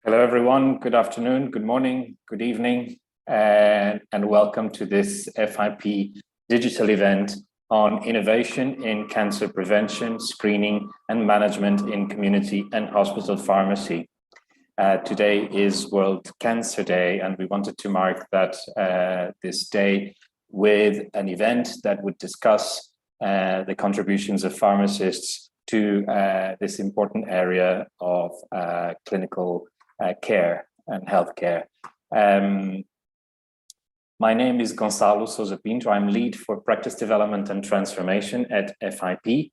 Hello, everyone. Good afternoon, good morning, good evening, and welcome to this FIP digital event on innovation in cancer prevention, screening, and management in community and hospital pharmacy. Today is World Cancer Day, and we wanted to mark that this day with an event that would discuss the contributions of pharmacists to this important area of clinical care and healthcare. My name is Gonçalo Sousa Pinto. I'm lead for practice development and transformation at FIP.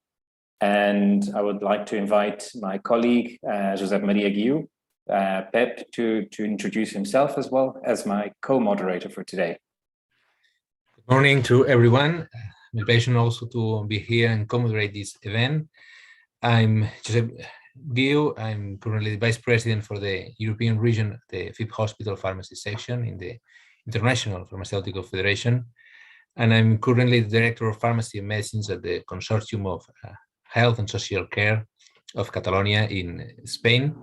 And I would like to invite my colleague, José Maria Guiu, Pep, to introduce himself as well as my co-moderator for today. Good morning to everyone. My pleasure also to be here and co-moderate this event. I'm José Guiu. I'm currently the Vice President for the European region, the FIP Hospital Pharmacy section in the International Pharmaceutical Federation. And I'm currently the Director of Pharmacy and Medicines at the Consortium of Health and Social Care of Catalonia in Spain.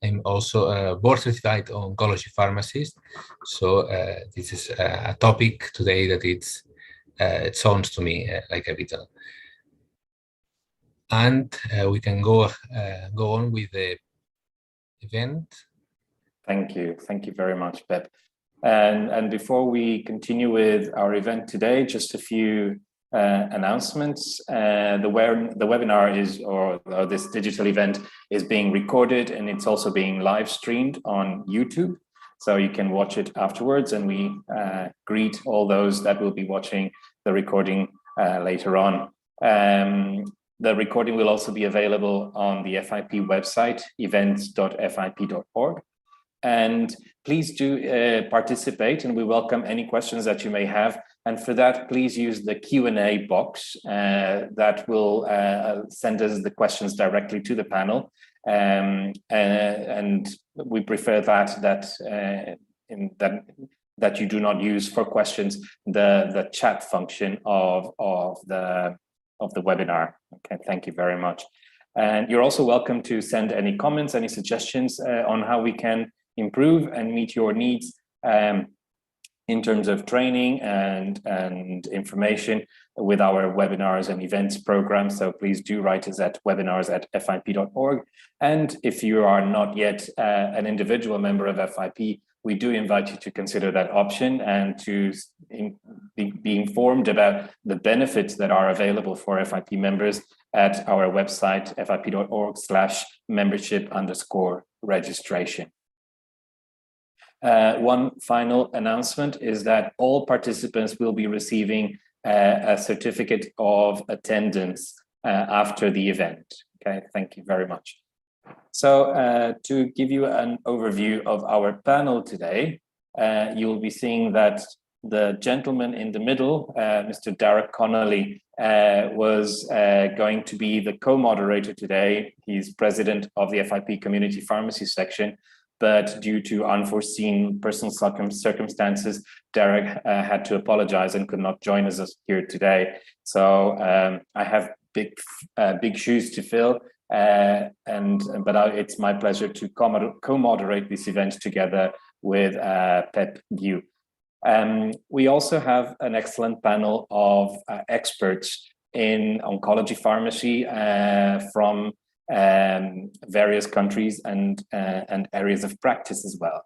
I'm also a board-certified oncology pharmacist. So this is a topic today that it sounds to me like a vital. And we can go on with the event. Thank you very much, Pep. And before we continue with our event today, just a few announcements. The webinar is, or this digital event is being recorded, and it's also being live streamed on YouTube. So you can watch it afterwards, and we greet all those that will be watching the recording later on. The recording will also be available on the FIP website, events.fip.org. And please do participate, and we welcome any questions that you may have. And for that, please use the Q&A box that will send us the questions directly to the panel. And we prefer that you do not use for questions the chat function of the webinar. Okay, thank you very much. And you're also welcome to send any comments, any suggestions on how we can improve and meet your needs in terms of training and information with our webinars and events program. So please do write us at webinars@fip.org. And if you are not yet an individual member of FIP, we do invite you to consider that option and to be informed about the benefits that are available for FIP members at our website, fip.org/membership_registration. One final announcement is that all participants will be receiving a certificate of attendance after the event. Okay, thank you very much. So to give you an overview of our panel today, you'll be seeing that the gentleman in the middle, Mr. Derek Connolly, was going to be the co-moderator today. He's president of the FIP Community Pharmacy section, but due to unforeseen personal circumstances, Derek had to apologize and could not join us here today. So I have big shoes to fill, but it's my pleasure to co-moderate this event together with Pep Guiu. We also have an excellent panel of experts in oncology pharmacy from various countries and areas of practice as well.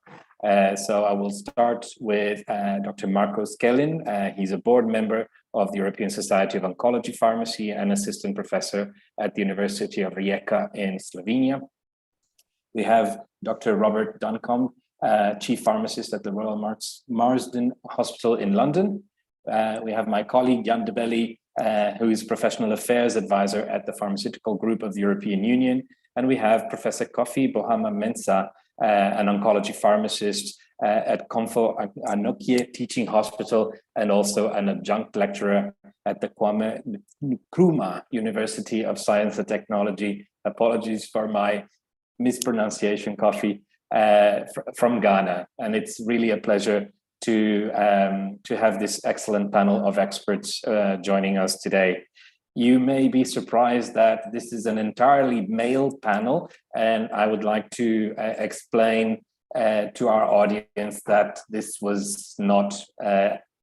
So I will start with Dr. Marcus Kellen. He's a board member of the European Society of Oncology Pharmacy and assistant professor at the University of Rijeka in Slovenia. We have Dr. Robert Duncan, chief pharmacist at the Royal Marsden Hospital in London. We have my colleague Jan Debili, who is professional affairs advisor at the Pharmaceutical Group of the European Union. And we have Professor Kofi Boy Mensah, an oncology pharmacist at Komfo Anokye Teaching Hospital and also an adjunct lecturer at the Kwame Nkrumah University of Science and Technology. Apologies for my mispronunciation, Kofi, from Ghana. And it's really a pleasure to have this excellent panel of experts joining us today. you may be surprised that this is an entirely male panel, and I would like to explain to our audience that this was not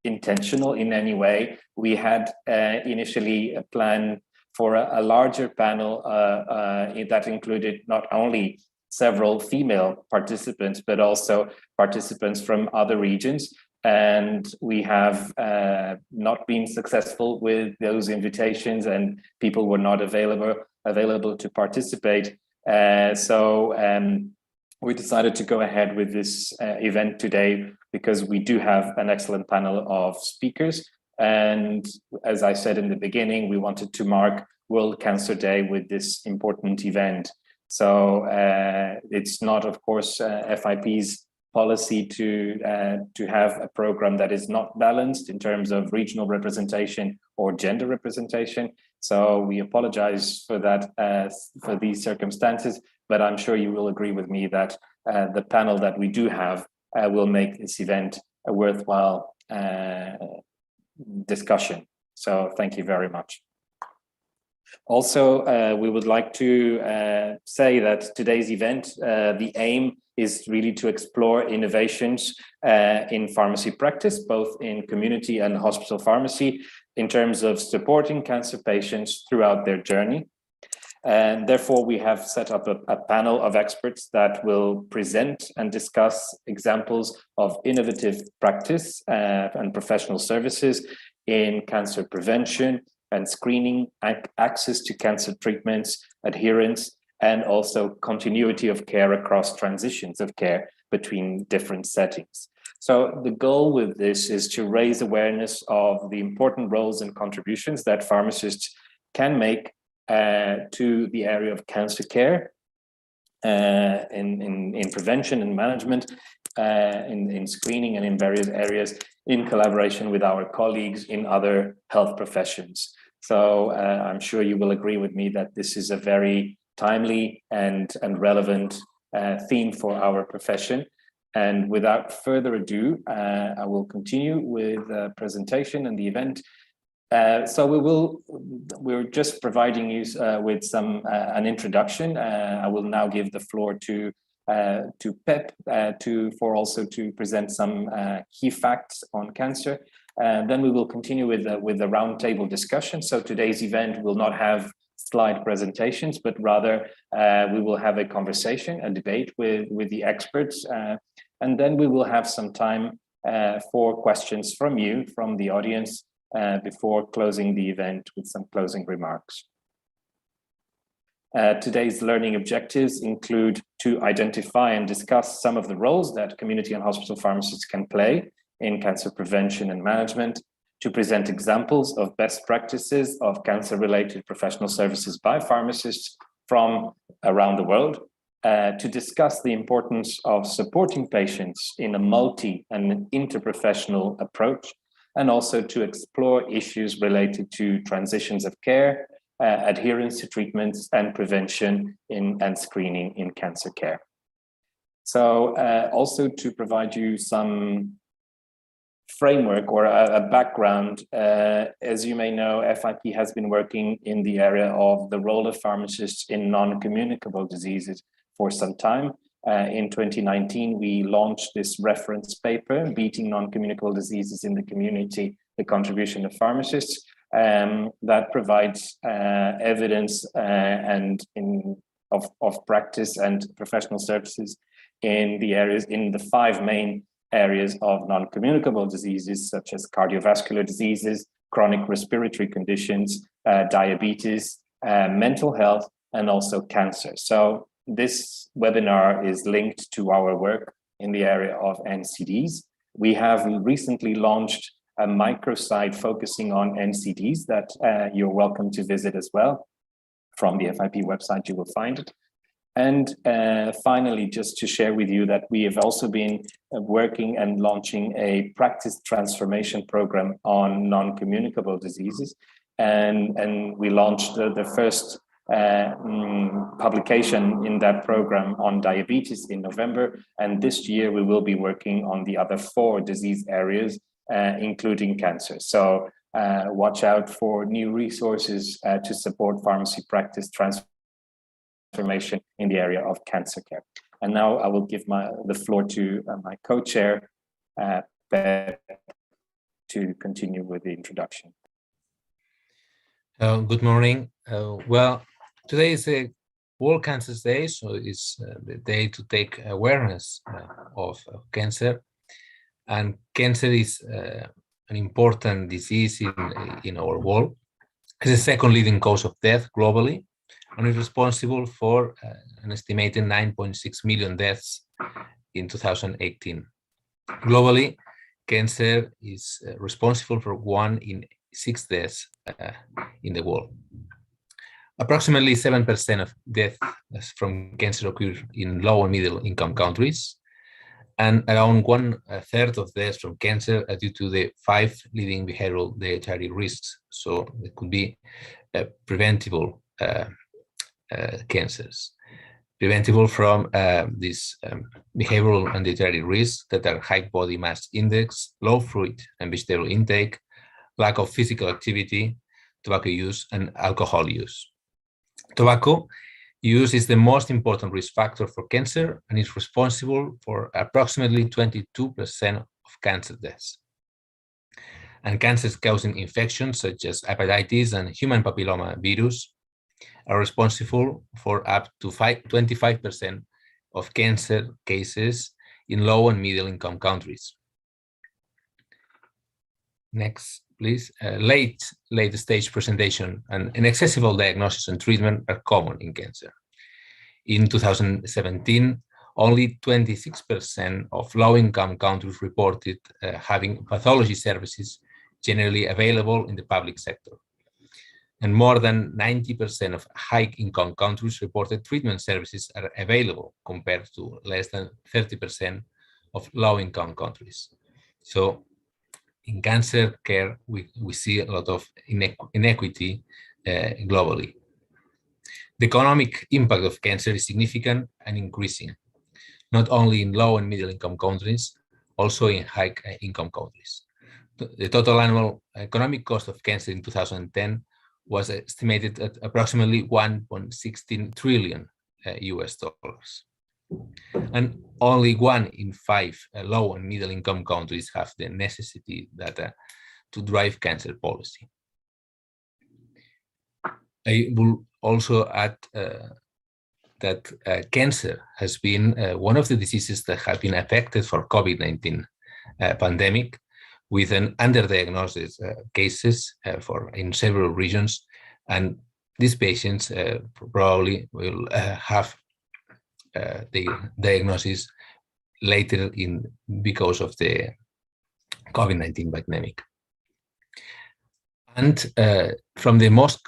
intentional in any way. We had initially a plan for a larger panel that included not only several female participants, but also participants from other regions. And we have not been successful with those invitations, and people were not available to participate. So we decided to go ahead with this event today because we do have an excellent panel of speakers. And as I said in the beginning, we wanted to mark World Cancer Day with this important event. So it's not, of course, FIP's policy to have a program that is not balanced in terms of regional representation or gender representation. So we apologize for that, for these circumstances, but I'm sure you will agree with me that the panel that we do have will make this event a worthwhile discussion. So thank you very much. Also, we would like to say that today's event, the aim is really to explore innovations in pharmacy practice, both in community and hospital pharmacy, in terms of supporting cancer patients throughout their journey. And therefore, we have set up a panel of experts that will present and discuss examples of innovative practice and professional services in cancer prevention and screening, access to cancer treatments, adherence, and also continuity of care across transitions of care between different settings. So the goal with this is to raise awareness of the important roles and contributions that pharmacists can make to the area of cancer care in prevention and management, in screening and in various areas, in collaboration with our colleagues in other health professions. So I'm sure you will agree with me that this is a very timely and relevant theme for our profession. And without further ado, I will continue with the presentation and the event. So we're just providing you with an introduction. I will now give the floor to Pep to present some key facts on cancer. Then we will continue with the roundtable discussion. So today's event will not have slide presentations, but rather we will have a conversation, a debate with the experts, and then we will have some time for questions from you, from the audience, before closing the event with some closing remarks. Today's learning objectives include to identify and discuss some of the roles that community and hospital pharmacists can play in cancer prevention and management, to present examples of best practices of cancer-related professional services by pharmacists from around the world, to discuss the importance of supporting patients in a multi and interprofessional approach, and also to explore issues related to transitions of care, adherence to treatments, and prevention and screening in cancer care. So also to provide you some framework or a background, as you may know, FIP has been working in the area of the role of pharmacists in non-communicable diseases for some time. In 2019, we launched this reference paper, Beating Non-Communicable Diseases in the Community, the Contribution of Pharmacists, that provides evidence of practice and professional services in the 5 main areas of non-communicable diseases, such as cardiovascular diseases, chronic respiratory conditions, diabetes, mental health, and also cancer. So this webinar is linked to our work in the area of NCDs. We have recently launched a microsite focusing on NCDs that you're welcome to visit as well. From the FIP website, you will find it. And finally, just to share with you that we have also been working and launching a practice transformation program on non-communicable diseases. And we launched the first publication in that program on diabetes in November. And this year we will be working on the other 4 disease areas, including cancer. So watch out for new resources to support pharmacy practice transformation in the area of cancer care. And now I will give the floor to my co-chair, Pep, to continue with the introduction. Good morning. Well, today is a World Cancer Day, so it's the day to take awareness of cancer. And cancer is an important disease in our world. It's the second leading cause of death globally, and is responsible for an estimated 9.6 million deaths in 2018. Globally, cancer is responsible for 1 in 6 deaths in the world. Approximately 7% of deaths from cancer occur in low and middle income countries, and around 1/3 of deaths from cancer are due to the 5 leading behavioral dietary risks. So it could be preventable cancers. Preventable from these behavioral and dietary risks that are high body mass index, low fruit and vegetable intake, lack of physical activity, tobacco use, and alcohol use. Tobacco use is the most important risk factor for cancer and is responsible for approximately 22% of cancer deaths. And cancer-causing infections such as hepatitis and human papilloma virus are responsible for up to 25% of cancer cases in low and middle income countries. Next, please. Late stage presentation and inaccessible diagnosis and treatment are common in cancer. In 2017, only 26% of low-income countries reported having pathology services generally available in the public sector. And more than 90% of high-income countries reported treatment services are available compared to less than 30% of low-income countries. So in cancer care, we see a lot of inequity globally. The economic impact of cancer is significant and increasing, not only in low and middle income countries, also in high income countries. The total annual economic cost of cancer in 2010 was estimated at approximately 1.16 trillion US dollars. And only 1 in 5 low and middle income countries have the necessity data to drive cancer policy. I will also add that cancer has been one of the diseases that have been affected for COVID-19 pandemic, with an underdiagnosed cases in several regions, and these patients probably will have the diagnosis later because of the COVID-19 pandemic. And from the most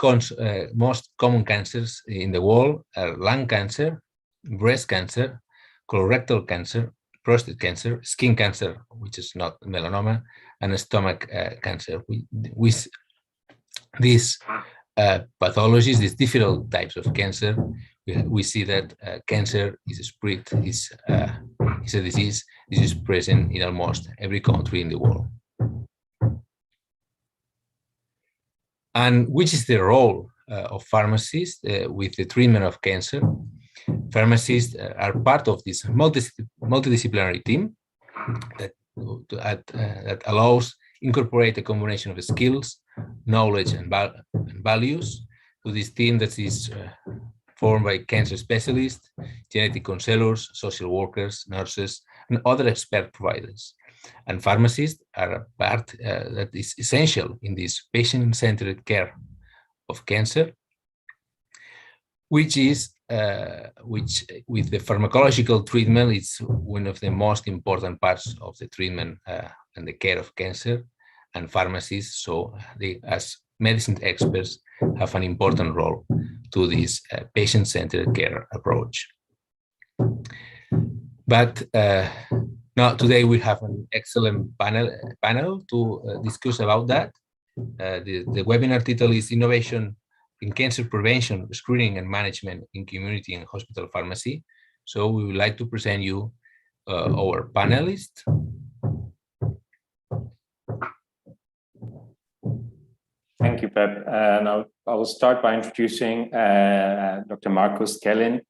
common cancers in the world are lung cancer, breast cancer, colorectal cancer, prostate cancer, skin cancer, which is not melanoma, and stomach cancer. These pathologies, these different types of cancer, we see that cancer is a disease. This is present in almost every country in the world. And which is the role of pharmacists with the treatment of cancer? Pharmacists are part of this multidisciplinary team that allows incorporate a combination of skills, knowledge, and values to this team that is formed by cancer specialists, genetic counselors, social workers, nurses, and other expert providers. And pharmacists are a part that is essential in this patient-centered care of cancer, which with the pharmacological treatment, it's one of the most important parts of the treatment and the care of cancer. And pharmacists, so they, as medicine experts, have an important role to this patient-centered care approach. But now today we have an excellent panel to discuss about that. The webinar title is Innovation in Cancer Prevention, Screening and Management in Community and Hospital Pharmacy. So we would like to present you our panelists. Thank you, Pep. I will start by introducing Dr. Marcus Kellen,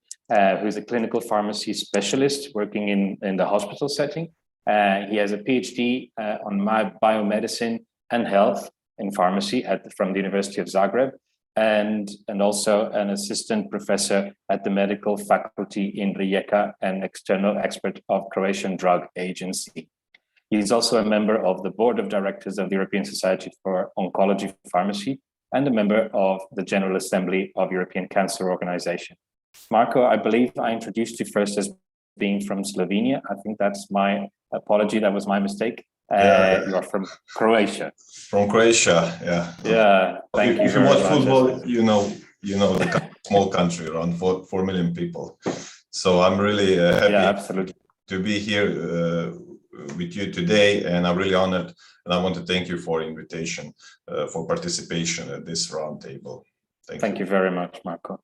who's a clinical pharmacy specialist working in the hospital setting. He has a PhD on biomedicine and health in pharmacy from the University of Zagreb, and also an assistant professor at the medical faculty in Rijeka and external expert of Croatian Drug Agency. He's also a member of the board of directors of the European Society for Oncology Pharmacy and a member of the General Assembly of European Cancer Organization. Marco, I believe I introduced you first as being from Slovenia. I think that's my apology. That was my mistake. You are from Croatia. From Croatia, yeah. Yeah, thank you. If you watch football, you know the small country, around 4 million people. So I'm really happy to be here with you today, and I'm really honored, and I want to thank you for invitation for participation at this roundtable. Thank you very much, Marco.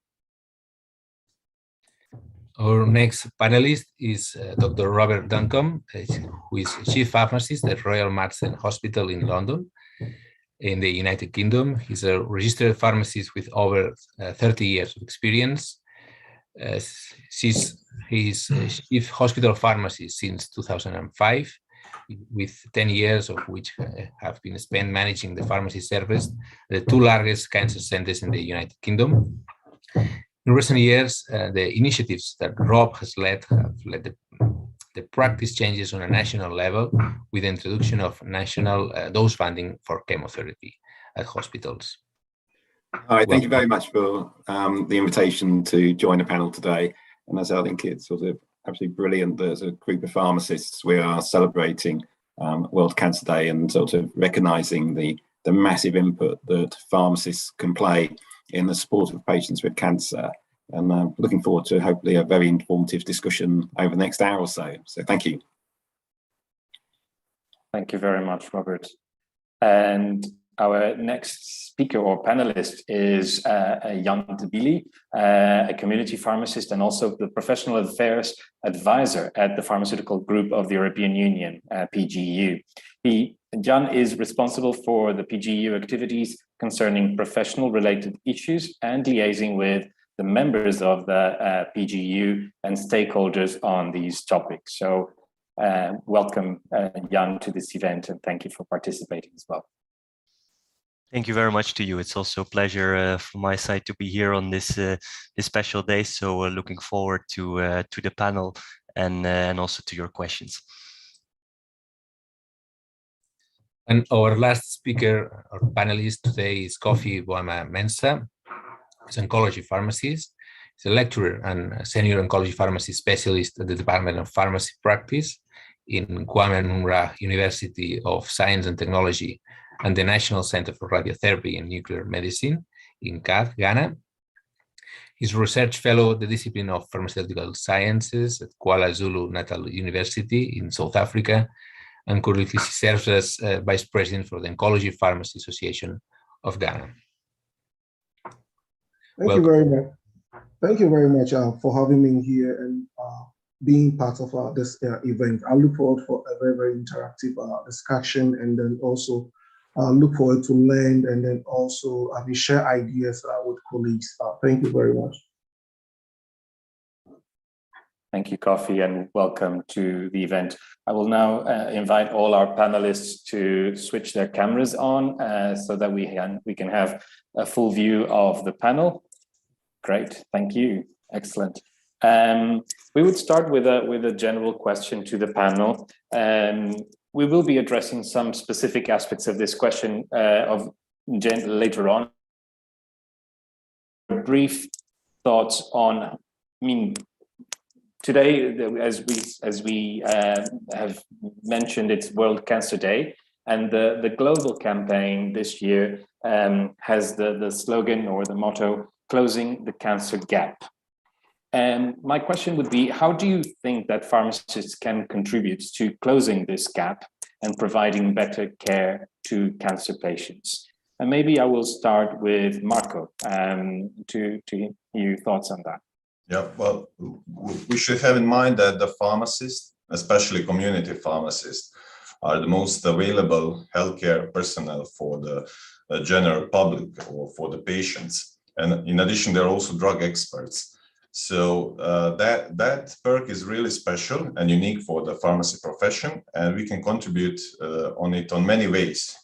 Our next panelist is Dr. Robert Duncan, who is chief pharmacist at Royal Marsden Hospital in London, in the United Kingdom. He's a registered pharmacist with over 30 years of experience. He's chief hospital pharmacist since 2005, with 10 years of which have been spent managing the pharmacy service, the two largest cancer centers in the United Kingdom. In recent years, the initiatives that Rob has led have led the practice changes on a national level with the introduction of national dose funding for chemotherapy at hospitals. Hi, thank you very much for the invitation to join the panel today. And as I think it's sort of absolutely brilliant that as a group of pharmacists, we are celebrating World Cancer Day and sort of recognizing the massive input that pharmacists can play in the support of patients with cancer. And I'm looking forward to hopefully a very informative discussion over the next hour or so. So thank you. Thank you very much, Robert. And our next speaker or panelist is Jan Debili, a community pharmacist and also the professional affairs advisor at the Pharmaceutical Group of the European Union, PGU. Jan is responsible for the PGU activities concerning professional related issues and liaising with the members of the PGU and stakeholders on these topics. So welcome, Jan, to this event, and thank you for participating as well. Thank you very much to you. It's also a pleasure from my side to be here on this special day. So looking forward to the panel and also to your questions. And our last speaker or panelist today is Boy Mensah. He's an oncology pharmacist. He's a lecturer and a senior oncology pharmacy specialist at the Department of Pharmacy Practice in Kwame Nkrumah University of Science and Technology and the National Center for Radiotherapy and Nuclear Medicine in Ghana. He's a research fellow at the discipline of pharmaceutical sciences at Kuala Zulu Natal University in South Africa, and currently serves as Vice President for the Oncology Pharmacy Association of Ghana. Thank you very much. Thank you very much for having me here and being part of this event. I look forward for a very, very interactive discussion, and then also look forward to learn and then also share ideas with colleagues. Thank you very much. Thank you, Kofi, and welcome to the event. I will now invite all our panelists to switch their cameras on so that we can have a full view of the panel. Great, thank you. Excellent. We would start with a general question to the panel. We will be addressing some specific aspects of this question later on. Brief thoughts on, today, as we have mentioned, it's World Cancer Day, and the global campaign this year has the slogan or the motto, "Closing the Cancer Gap." And my question would be, how do you think that pharmacists can contribute to closing this gap and providing better care to cancer patients? And maybe I will start with Marco to hear your thoughts on that. Yeah, well, we should have in mind that the pharmacists, especially community pharmacists, are the most available healthcare personnel for the general public or for the patients. And in addition, they're also drug experts. So that perk is really special and unique for the pharmacy profession, and we can contribute on it on many ways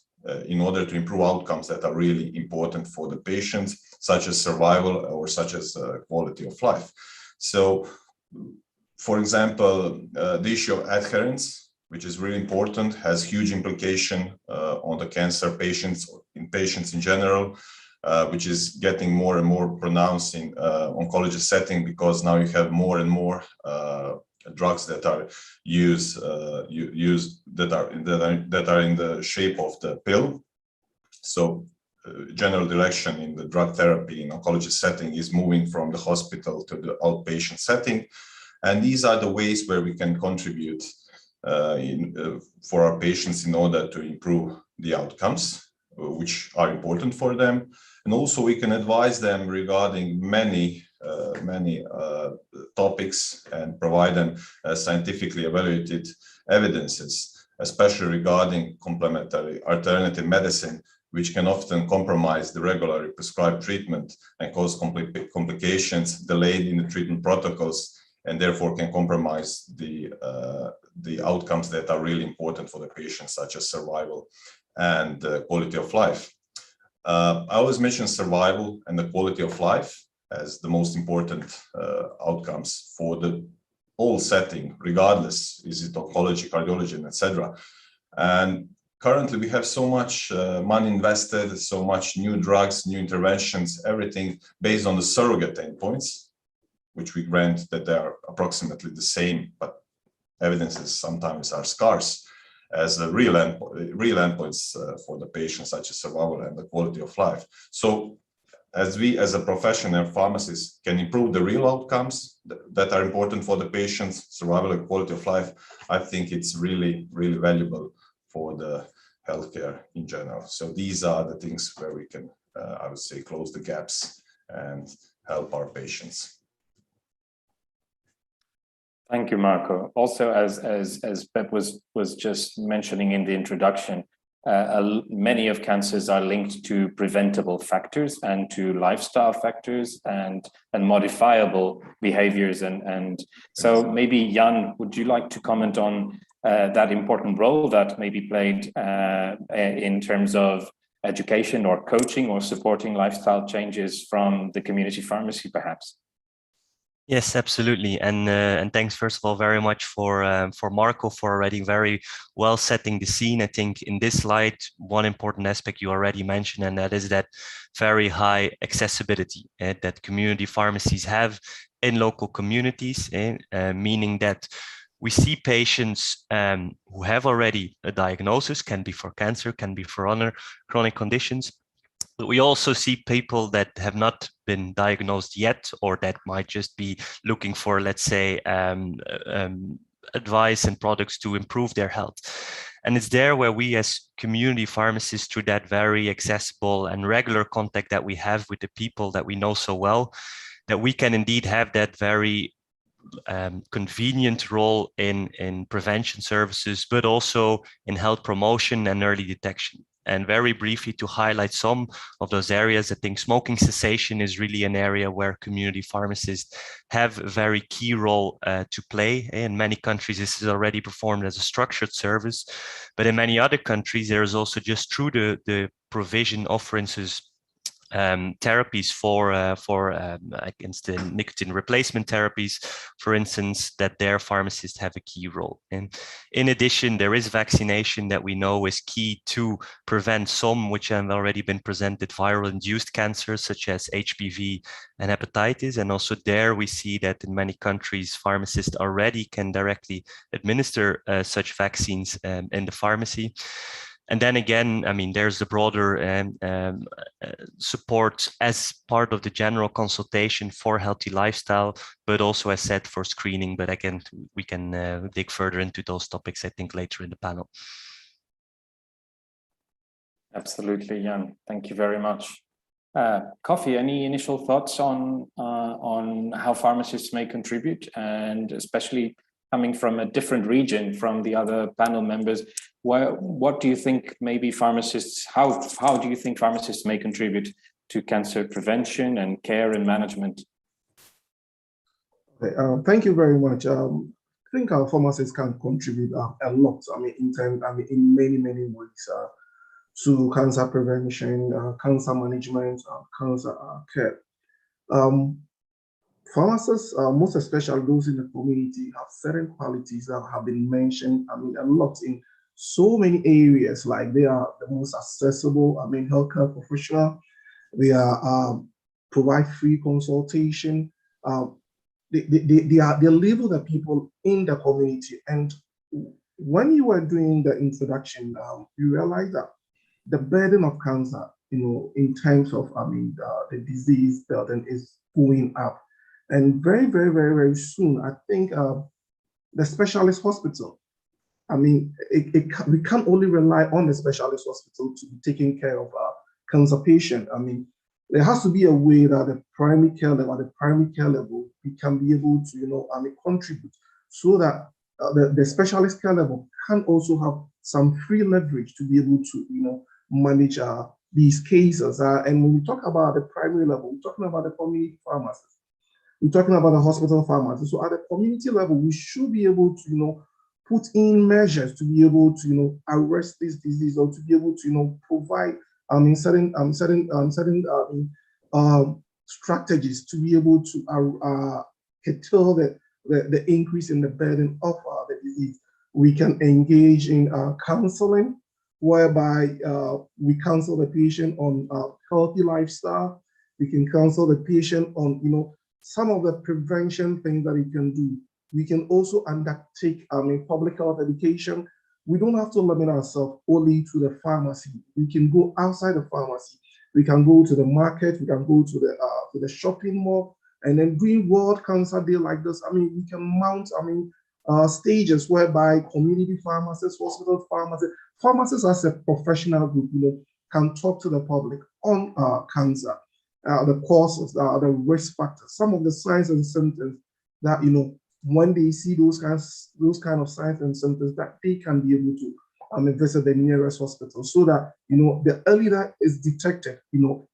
in order to improve outcomes that are really important for the patients, such as survival or such as quality of life. So, for example, the issue of adherence, which is really important, has huge implication on the cancer patients, in patients in general, which is getting more and more pronounced in oncology setting, because now you have more and more drugs that are used that are in the shape of the pill. So general direction in the drug therapy in oncology setting is moving from the hospital to the outpatient setting, and these are the ways where we can contribute for our patients in order to improve the outcomes, which are important for them. And also we can advise them regarding many topics and provide them scientifically evaluated evidences, especially regarding complementary alternative medicine, which can often compromise the regularly prescribed treatment and cause complications, delayed in the treatment protocols, and therefore can compromise the outcomes that are really important for the patient, such as survival and quality of life. I always mention survival and the quality of life as the most important outcomes for the whole setting, regardless, is it oncology, cardiology, etc. And currently we have so much money invested, so much new drugs, new interventions, everything based on the surrogate endpoints, which we grant that they are approximately the same, but evidences sometimes are scarce as the real endpoints for the patient, such as survival and the quality of life. So as we as a professional pharmacists can improve the real outcomes that are important for the patients, survival and quality of life, I think it's really, really valuable for the healthcare in general. So these are the things where we can, I would say, close the gaps and help our patients. Thank you, Marco. Also, as Pep was just mentioning in the introduction, many of cancers are linked to preventable factors and to lifestyle factors and modifiable behaviors. And so maybe Jan, would you like to comment on that important role that may be played in terms of education or coaching or supporting lifestyle changes from the community pharmacy, perhaps? Yes, absolutely, and thanks first of all very much for Marco for already very well setting the scene. I think in this slide, one important aspect you already mentioned, and that is that very high accessibility that community pharmacies have in local communities, meaning that we see patients who have already a diagnosis, can be for cancer, can be for other chronic conditions. But we also see people that have not been diagnosed yet, or that might just be looking for, let's say, advice and products to improve their health. And it's there where we as community pharmacists, through that very accessible and regular contact that we have with the people that we know so well, that we can indeed have that very convenient role in prevention services, but also in health promotion and early detection. And very briefly to highlight some of those areas, I think smoking cessation is really an area where community pharmacists have a very key role to play. In many countries, this is already performed as a structured service, but in many other countries, there is also just through the provision of, for instance, therapies for against the nicotine replacement therapies, for instance, that their pharmacists have a key role. And in addition, there is vaccination that we know is key to prevent some, which have already been presented, viral-induced cancers such as HPV and hepatitis. And also there we see that in many countries, pharmacists already can directly administer such vaccines in the pharmacy. And then again, I mean, there's the broader support as part of the general consultation for healthy lifestyle, but also as said for screening. But again, we can dig further into those topics, I think, later in the panel. Absolutely, Jan. Thank you very much. Kofi, any initial thoughts on how pharmacists may contribute, and especially coming from a different region from the other panel members. What do you think maybe pharmacists, how do you think pharmacists may contribute to cancer prevention and care and management? Okay, thank you very much. I think our pharmacists can contribute a lot. In many ways to cancer prevention, cancer management, cancer care. Pharmacists, most especially those in the community, have certain qualities that have been mentioned. A lot in so many areas. Like they are the most accessible. Healthcare professional. They are provide free consultation. They label the people in the community. And when you were doing the introduction, you realize that the burden of cancer, in terms of the disease burden is going up. And very soon, I think the specialist hospital, we can't only rely on the specialist hospital to be taking care of cancer patient. There has to be a way that the primary care level, we can be able to, contribute so that the specialist care level can also have some free leverage to be able to, manage these cases. And when we talk about the primary level, we're talking about the community pharmacists. We're talking about the hospital pharmacists. So at the community level, we should be able to, put in measures to be able to, arrest this disease, or to be able to, provide certain strategies to be able to curtail the increase in the burden of the disease. We can engage in counseling, whereby we counsel the patient on healthy lifestyle. We can counsel the patient on some of the prevention things that he can do. We can also undertake public health education. We don't have to limit ourselves only to the pharmacy. We can go outside the pharmacy. We can go to the market. We can go to the shopping mall. And then during World Cancer Day like this, we can mount stages whereby community pharmacists, hospital pharmacists as a professional group, can talk to the public on cancer, the causes, the risk factors, some of the signs and symptoms that when they see those kind of signs and symptoms, that they can be able to visit the nearest hospital, so that the earlier that is detected,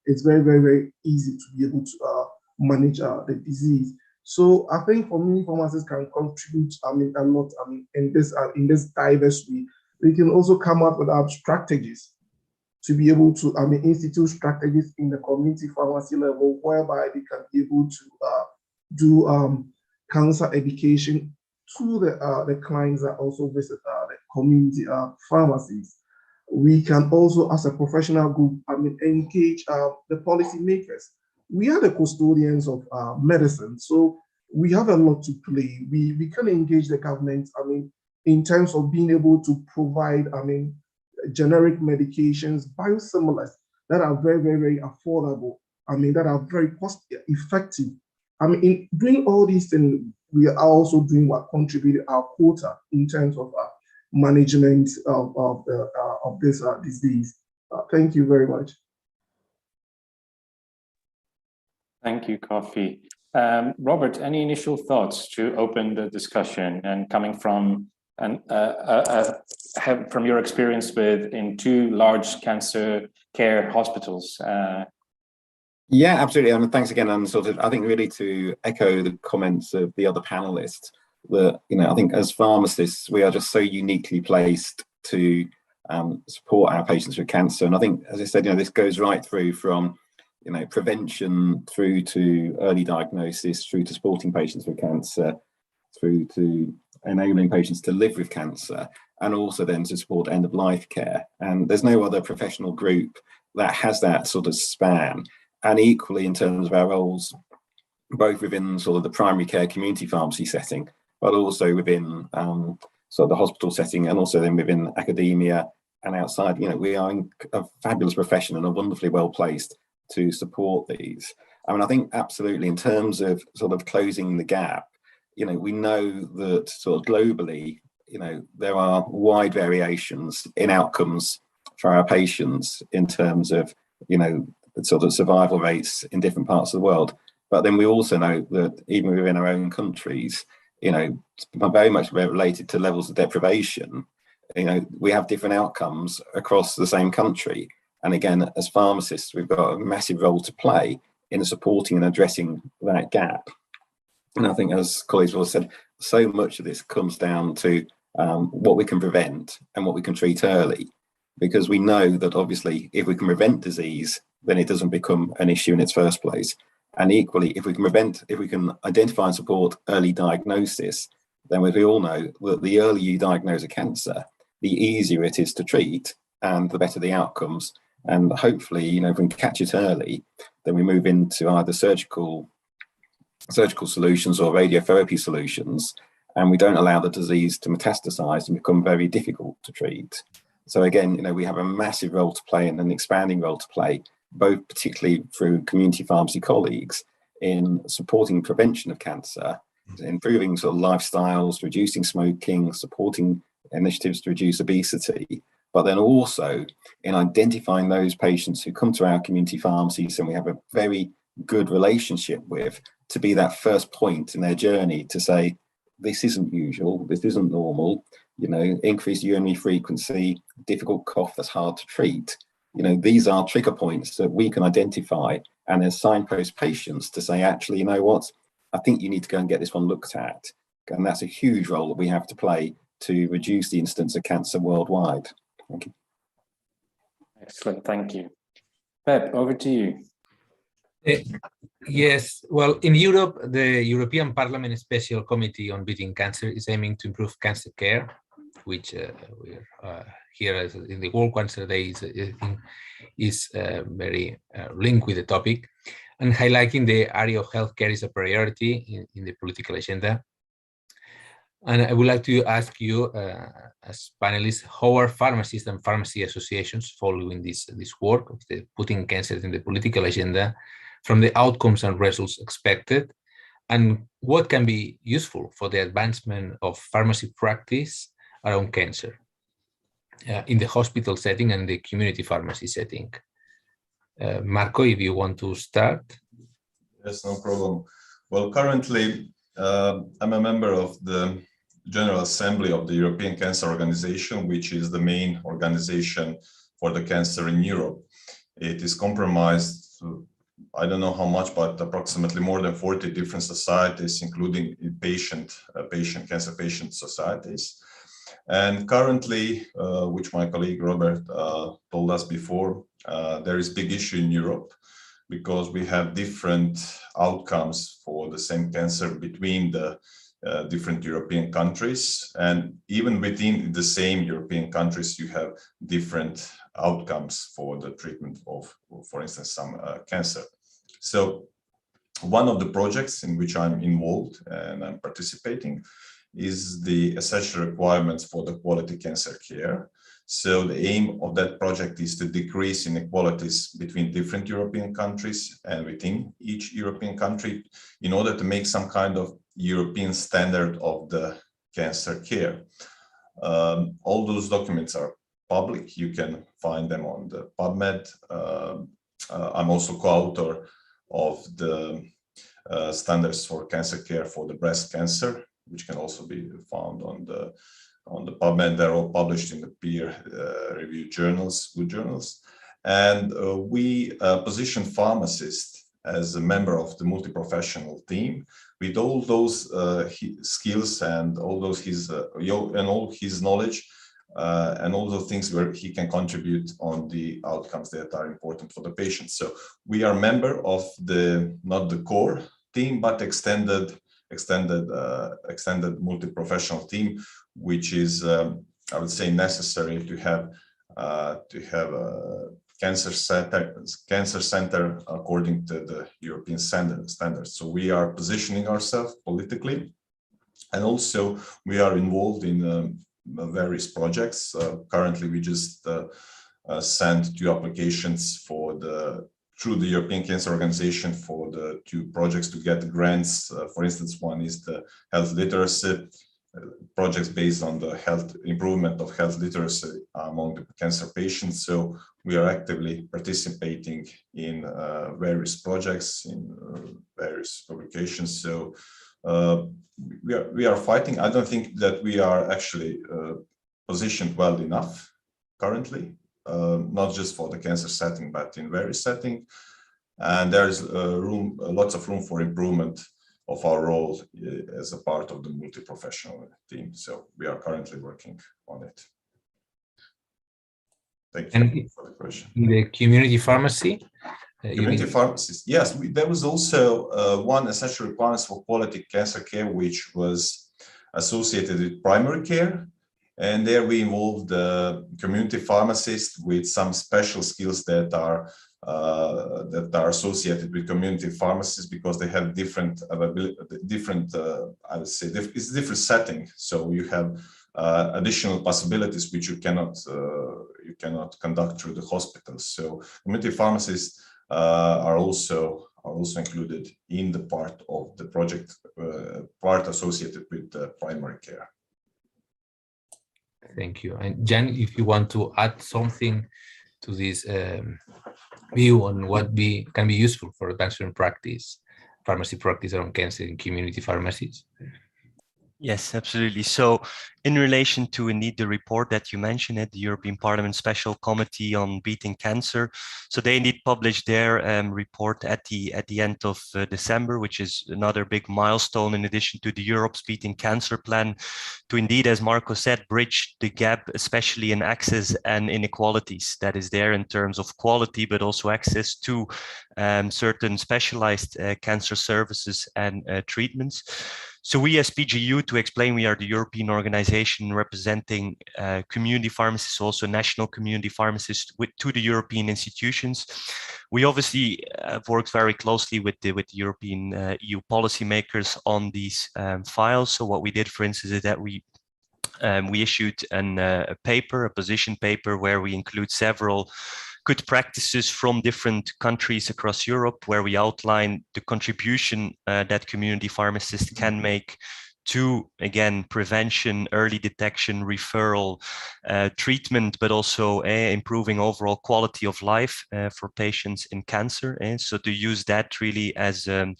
it's very easy to be able to manage the disease. So I think community pharmacists can contribute a lot in this diverse way. They can also come up with strategies to be able to institute strategies in the community pharmacy level, whereby they can be able to do cancer education to the clients that also visit the community pharmacies. We can also, as a professional group, engage the policymakers. We are the custodians of medicine, so we have a lot to play. We can engage the government, in terms of being able to provide, generic medications, biosimilars that are very affordable, that are very cost effective. In doing all these things, we are also doing what contributed our quota in terms of management of this disease. Thank you very much. Thank you, Kofi. Robert, any initial thoughts to open the discussion, and coming from from your experience in 2 large cancer care hospitals? Yeah, absolutely. And thanks again. And I think really to echo the comments of the other panelists, that I think as pharmacists, we are just so uniquely placed to support our patients with cancer. And I think, as I said, this goes right through from prevention through to early diagnosis, through to supporting patients with cancer, through to enabling patients to live with cancer, and also then to support end-of-life care. And there's no other professional group that has that sort of span. And equally, in terms of our roles, both within the primary care community pharmacy setting, but also within the hospital setting, and also then within academia and outside, we are a fabulous profession and are wonderfully well placed to support these. I think absolutely, in terms of closing the gap, we know that globally, there are wide variations in outcomes for our patients in terms of, survival rates in different parts of the world. But then we also know that even within our own countries, very much related to levels of deprivation. We have different outcomes across the same country. And again, as pharmacists, we've got a massive role to play in supporting and addressing that gap. And I think, as colleagues will have said, so much of this comes down to what we can prevent and what we can treat early. Because we know that obviously, if we can prevent disease, then it doesn't become an issue in its first place. And equally, if we can identify and support early diagnosis, then we all know that the earlier you diagnose a cancer, the easier it is to treat and the better the outcomes. And hopefully, if we can catch it early, then we move into either surgical solutions or radiotherapy solutions, and we don't allow the disease to metastasize and become very difficult to treat. So again, we have a massive role to play and an expanding role to play, both particularly through community pharmacy colleagues in supporting prevention of cancer, improving sort of lifestyles, reducing smoking, supporting initiatives to reduce obesity, but then also in identifying those patients who come to our community pharmacies and we have a very good relationship with, to be that first point in their journey to say, this isn't usual, this isn't normal, increased urinary frequency, difficult cough that's hard to treat. These are trigger points that we can identify and then signpost patients to say, actually, what? I think you need to go and get this one looked at. And that's a huge role that we have to play to reduce the incidence of cancer worldwide. Thank you. Excellent, thank you. Pep, over to you. Yes, well, in Europe, the European Parliament Special Committee on Beating Cancer is aiming to improve cancer care, which we're here in the World Cancer Day is very linked with the topic, and highlighting the area of healthcare is a priority in the political agenda. And I would like to ask you, as panelists, how are pharmacists and pharmacy associations following this work of putting cancer in the political agenda, from the outcomes and results expected, and what can be useful for the advancement of pharmacy practice around cancer in the hospital setting and the community pharmacy setting? Marco, if you want to start. Yes, no problem. Well, currently, I'm a member of the General Assembly of the European Cancer Organization, which is the main organization for the cancer in Europe. It is comprised, I don't know how much, but approximately more than 40 different societies, including cancer patient societies. And currently, which my colleague Robert told us before, there is big issue in Europe because we have different outcomes for the same cancer between the different European countries, and even within the same European countries, you have different outcomes for the treatment of, for instance, some cancer. So one of the projects in which I'm involved and I'm participating is the essential requirements for the quality cancer care. So the aim of that project is to decrease inequalities between different European countries and within each European country in order to make some kind of European standard of the cancer care. All those documents are public. You can find them on the PubMed. I'm also co-author of the standards for cancer care for the breast cancer, which can also be found on the PubMed. They're all published in the peer-reviewed journals, good journals. And we position pharmacists as a member of the multi-professional team with all those skills and all those his knowledge and all those things where he can contribute on the outcomes that are important for the patient. So we are a member of not the core team, but extended multi-professional team, which is, I would say, necessary to have a cancer center according to the European standards. So we are positioning ourselves politically, and also we are involved in various projects. Currently, we just sent 2 applications through the European Cancer Organization for the 2 projects to get grants. For instance, one is the health literacy projects based on the improvement of health literacy among the cancer patients. So we are actively participating in various projects, in various publications. So we are fighting. I don't think that we are actually positioned well enough currently, not just for the cancer setting, but in various settings. And there is lots of room for improvement of our role as a part of the multi-professional team. So we are currently working on it. Thank you for the question. The community pharmacy? Community pharmacists, yes. There was also one essential requirement for quality cancer care, which was associated with primary care. And there we involved community pharmacists with some special skills that are associated with community pharmacists, because they have different I would say it's a different setting. So you have additional possibilities which you cannot conduct through the hospitals. So community pharmacists are also included in the part of the project, part associated with primary care. Thank you. And Jan, if you want to add something to this view on what can be useful for cancer practice, pharmacy practice around cancer in community pharmacies. Yes, absolutely. So in relation to indeed the report that you mentioned at the European Parliament Special Committee on Beating Cancer, so they indeed published their report at the end of December, which is another big milestone in addition to the Europe's Beating Cancer plan, to indeed, as Marco said, bridge the gap, especially in access and inequalities that is there in terms of quality, but also access to certain specialized cancer services and treatments. So we as PGU, to explain, we are the European organization representing community pharmacists, also national community pharmacists to the European institutions. We obviously have worked very closely with the European EU policymakers on these files. So what we did, for instance, is that we issued a position paper, where we include several good practices from different countries across Europe, where we outline the contribution that community pharmacists can make to, again, prevention, early detection, referral, treatment, but also improving overall quality of life for patients in cancer. So to use that really as a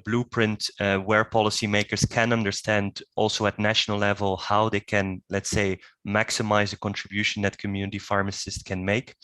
blueprint where policymakers can understand also at national level how they can, let's say, maximize the contribution that community pharmacists can make.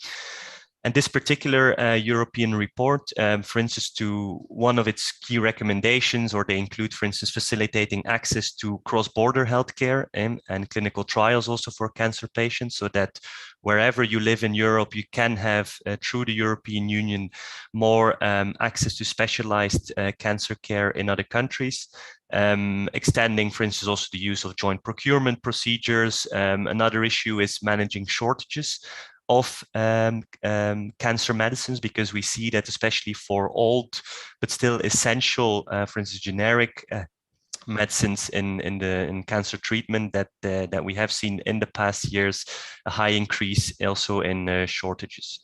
And this particular European report, for instance, to one of its key recommendations, or they include, for instance, facilitating access to cross-border healthcare and clinical trials also for cancer patients, so that wherever you live in Europe, you can have, through the European Union, more access to specialized cancer care in other countries. Extending, for instance, also the use of joint procurement procedures. Another issue is managing shortages of cancer medicines, because we see that especially for old but still essential, for instance, generic medicines in cancer treatment, that we have seen in the past years a high increase also in shortages.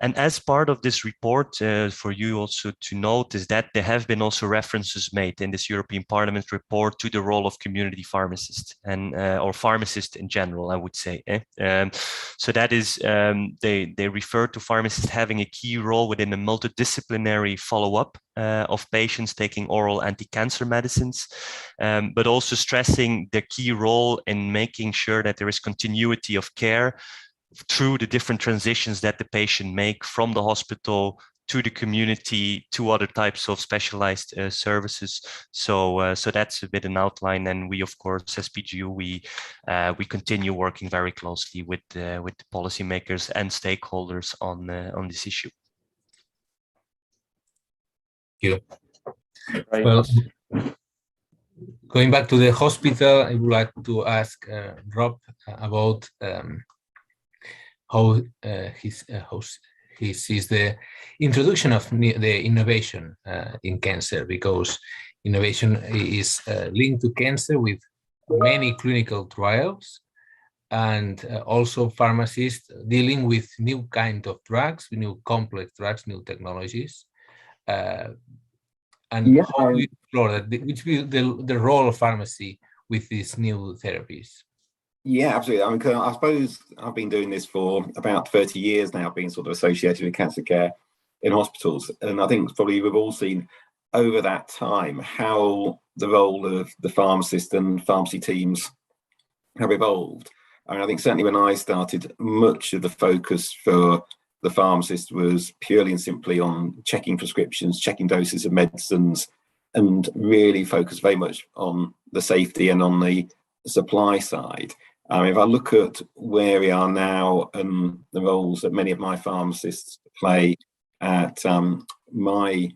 And as part of this report, for you also to note, is that there have been also references made in this European Parliament report to the role of community pharmacists and or pharmacists in general, I would say. So that is, they refer to pharmacists having a key role within a multidisciplinary follow-up of patients taking oral anti-cancer medicines, but also stressing their key role in making sure that there is continuity of care through the different transitions that the patient make from the hospital to the community to other types of specialized services. So that's a bit an outline, and we, of course, as PGU, we continue working very closely with the policymakers and stakeholders on this issue. Thank you. Well, going back to the hospital, I would like to ask Rob about how he sees the introduction of the innovation in cancer, because innovation is linked to cancer with many clinical trials, and also pharmacists dealing with new kind of drugs, new complex drugs, new technologies. And yeah, how do you explore that? Which will the role of pharmacy with these new therapies? Yeah, absolutely. I mean, I suppose I've been doing this for about 30 years now, being sort of associated with cancer care in hospitals. And I think probably we've all seen over that time how the role of the pharmacist and pharmacy teams have evolved. I mean, I think certainly when I started, much of the focus for the pharmacist was purely and simply on checking prescriptions, checking doses of medicines, and really focused very much on the safety and on the supply side. I mean, if I look at where we are now and the roles that many of my pharmacists play at my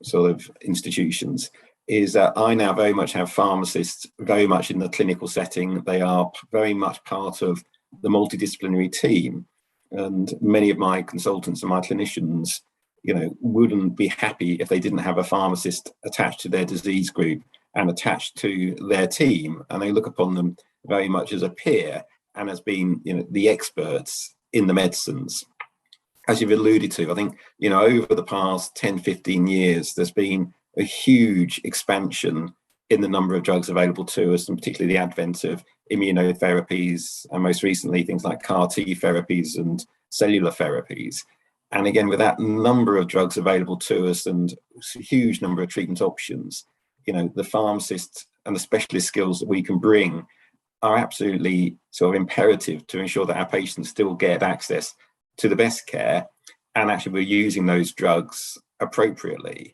sort of institutions, is that I now very much have pharmacists very much in the clinical setting. They are very much part of the multidisciplinary team. And many of my consultants and my clinicians, you know, wouldn't be happy if they didn't have a pharmacist attached to their disease group and attached to their team. And they look upon them very much as a peer and as being, you know, the experts in the medicines. As you've alluded to, I think, you know, over the past 10, 15 years, there's been a huge expansion in the number of drugs available to us, and particularly the advent of immunotherapies, and most recently things like CAR T therapies and cellular therapies. And again, with that number of drugs available to us and a huge number of treatment options, you know, the pharmacist and the specialist skills that we can bring are absolutely sort of imperative to ensure that our patients still get access to the best care, and actually we're using those drugs appropriately.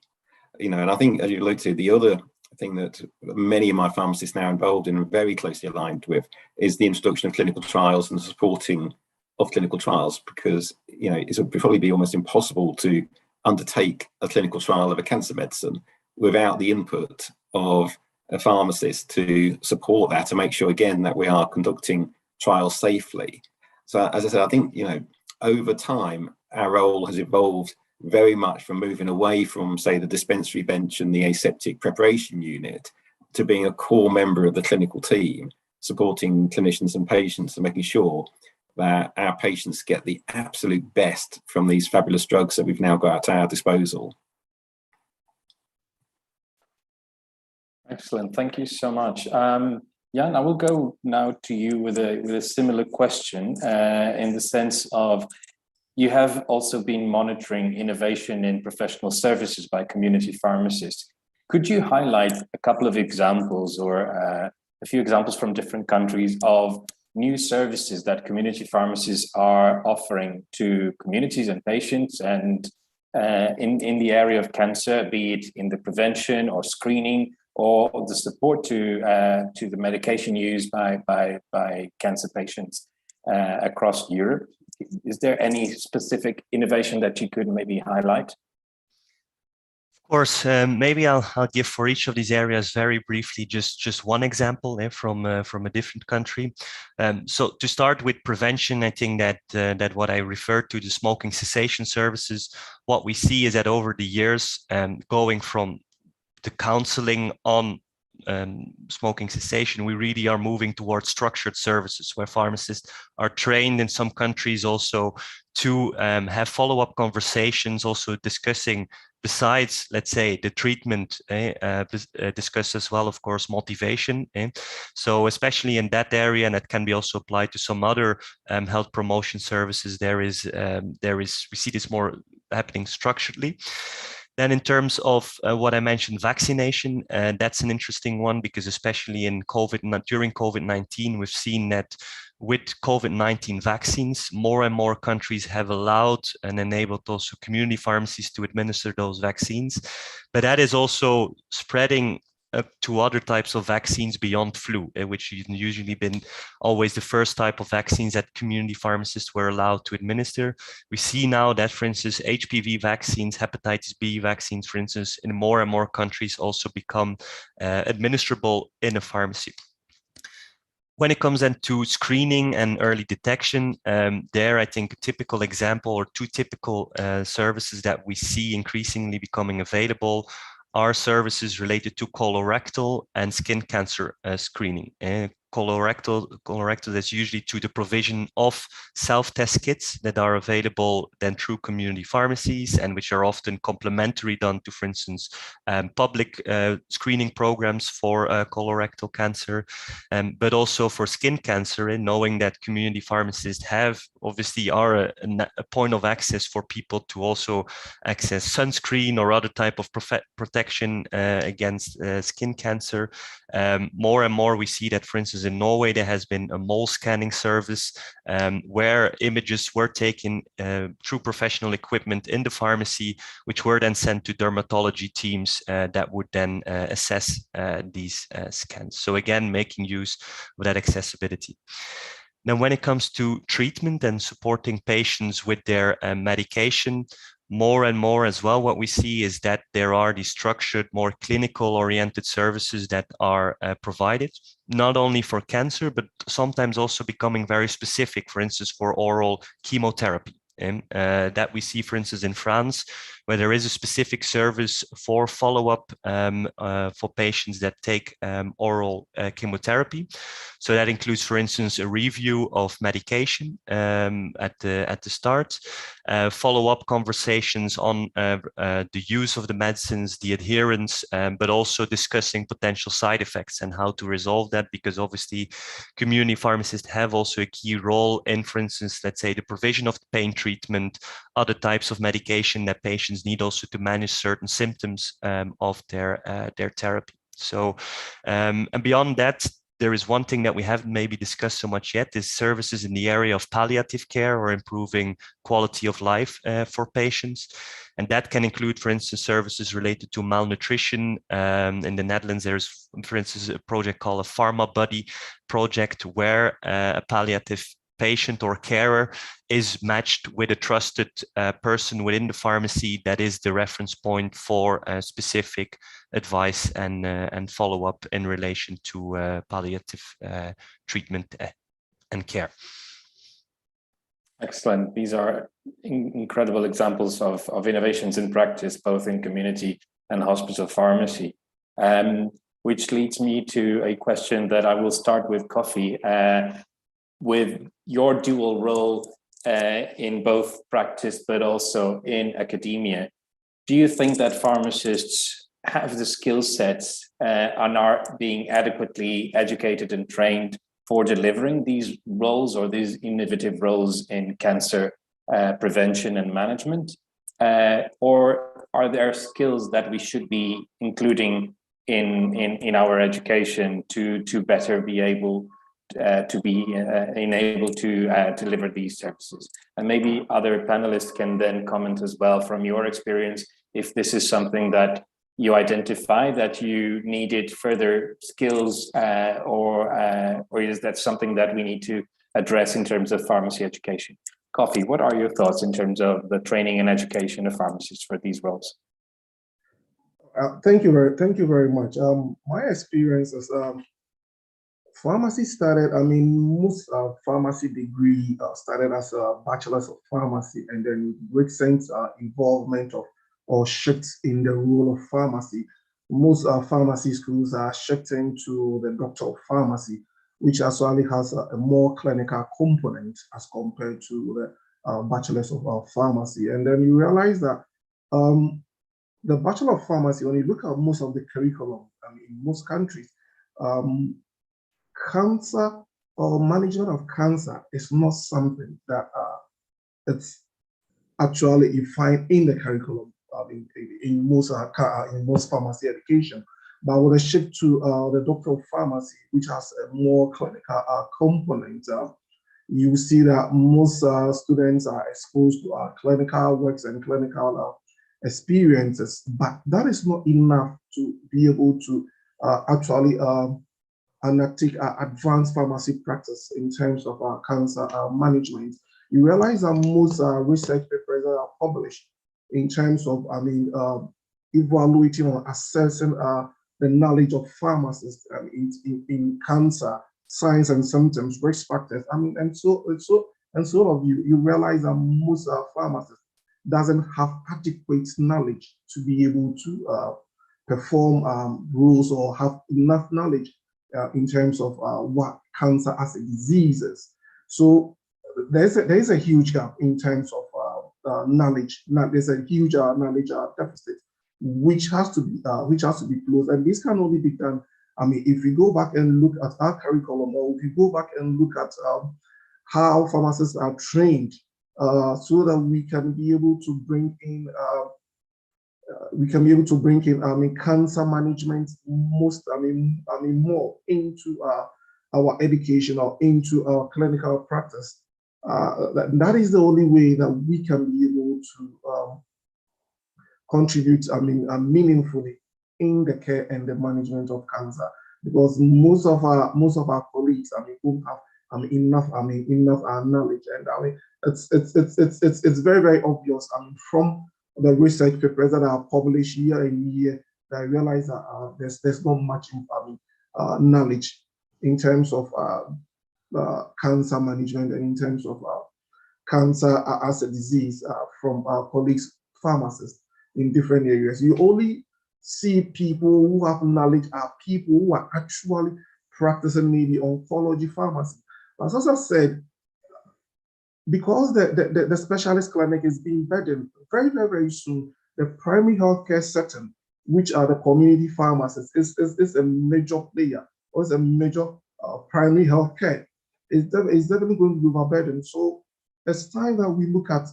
You know, and I think, as you alluded to, the other thing that many of my pharmacists now involved in and very closely aligned with is the introduction of clinical trials and the supporting of clinical trials, because, you know, it would probably be almost impossible to undertake a clinical trial of a cancer medicine without the input of a pharmacist to support that, to make sure, again, that we are conducting trials safely. So, as I said, I think, you know, over time, our role has evolved very much from moving away from, say, the dispensary bench and the aseptic preparation unit to being a core member of the clinical team, supporting clinicians and patients and making sure that our patients get the absolute best from these fabulous drugs that we've now got at our disposal. Excellent. Thank you so much. Jan, I will go now to you with a similar question in the sense of, you have also been monitoring innovation in professional services by community pharmacists. Could you highlight a couple of examples or a few examples from different countries of new services that community pharmacists are offering to communities and patients, and in the area of cancer, be it in the prevention or screening or the support to the medication used by cancer patients across Europe? Is there any specific innovation that you could maybe highlight? Of course, maybe I'll give for each of these areas very briefly just one example from a different country. So to start with prevention, I think that what I referred to, the smoking cessation services, what we see is that over the years, going from the counseling on smoking cessation, we really are moving towards structured services where pharmacists are trained in some countries also to have follow-up conversations, also discussing, besides, let's say, the treatment, discuss as well, of course, motivation. So especially in that area, and that can be also applied to some other health promotion services, we see this more happening structurally. Then in terms of what I mentioned, vaccination, that's an interesting one, because especially during COVID-19, we've seen that with COVID-19 vaccines, more and more countries have allowed and enabled also community pharmacies to administer those vaccines. But that is also spreading up to other types of vaccines beyond flu, which usually been always the first type of vaccines that community pharmacists were allowed to administer. We see now that, for instance, HPV vaccines, hepatitis B vaccines, for instance, in more and more countries also become administrable in a pharmacy. When it comes then to screening and early detection, there I think a typical example or two typical services that we see increasingly becoming available are services related to colorectal and skin cancer screening. colorectal, that's usually to the provision of self-test kits that are available then through community pharmacies, and which are often complementary done to, for instance, public screening programs for colorectal cancer, but also for skin cancer, and knowing that community pharmacists are a point of access for people to also access sunscreen or other type of protection against skin cancer. More and more we see that, for instance, in Norway, there has been a mole scanning service where images were taken through professional equipment in the pharmacy, which were then sent to dermatology teams that would then assess these scans. So again, making use of that accessibility. Now, when it comes to treatment and supporting patients with their medication, more and more as well, what we see is that there are these structured, more clinical oriented services that are provided, not only for cancer, but sometimes also becoming very specific, for instance, for oral chemotherapy. That we see, for instance, in France, where there is a specific service for follow-up for patients that take oral chemotherapy. So that includes, for instance, a review of medication at the start, follow-up conversations on the use of the medicines, the adherence, but also discussing potential side effects and how to resolve that, because obviously community pharmacists have also a key role in, for instance, let's say the provision of pain treatment, other types of medication that patients need also to manage certain symptoms of their therapy. So, and beyond that, there is one thing that we haven't maybe discussed so much yet, is services in the area of palliative care or improving quality of life for patients. And that can include, for instance, services related to malnutrition. In the Netherlands, there's, for instance, a project called a Pharma Buddy project, where a palliative patient or carer is matched with a trusted person within the pharmacy that is the reference point for specific advice and follow-up in relation to palliative treatment and care. Excellent. These are incredible examples of innovations in practice, both in community and hospital pharmacy. Which leads me to a question that I will start with Kofi. With your dual role in both practice but also in academia, do you think that pharmacists have the skill sets and are being adequately educated and trained for delivering these roles or these innovative roles in cancer prevention and management? Or are there skills that we should be including in our education to better be able to be enabled to deliver these services? And maybe other panelists can then comment as well from your experience, if this is something that you identify that you needed further skills, or is that something that we need to address in terms of pharmacy education? Kofi, what are your thoughts in terms of the training and education of pharmacists for these roles? Thank you very much. My experience is pharmacy started, most pharmacy degree started as a bachelor's of pharmacy, and then recent involvement of or shifts in the role of pharmacy. Most pharmacy schools are shifting to the doctor of pharmacy, which actually has a more clinical component as compared to the bachelor's of pharmacy. And then you realize that the bachelor of pharmacy, when you look at most of the curriculum in most countries, cancer or management of cancer is not something that it's actually you find in the curriculum in most pharmacy education. But with a shift to the doctor of pharmacy, which has a more clinical component, you see that most students are exposed to clinical works and clinical experiences, but that is not enough to be able to actually undertake advanced pharmacy practice in terms of cancer management. You realize that most research papers that are published in terms of, evaluating or assessing the knowledge of pharmacists in cancer, signs and symptoms, risk factors. And so you realize that most pharmacists doesn't have adequate knowledge to be able to perform roles or have enough knowledge in terms of what cancer as a disease is. So there is a huge gap in terms of knowledge. There's a huge knowledge deficit, which has to be closed, and this can only be done. I mean, if we go back and look at our curriculum, or if we go back and look at how pharmacists are trained, so that we can be able to bring in cancer management more into our education or into our clinical practice. That is the only way that we can be able to contribute, meaningfully in the care and the management of cancer, because most of our colleagues, don't have enough knowledge, and it's very, very obvious. From the research papers that are published year in year, that I realize that there's not much knowledge in terms of cancer management and in terms of cancer as a disease from our colleagues, pharmacists in different areas. You only see people who have knowledge are people who are actually practicing maybe oncology pharmacy. As I said, because the specialist clinic is being burdened, very, very, very soon, the primary healthcare setting, which are the community pharmacists, is a major player, or is a major primary healthcare. It's definitely going to be overburdened. So it's time that we look at,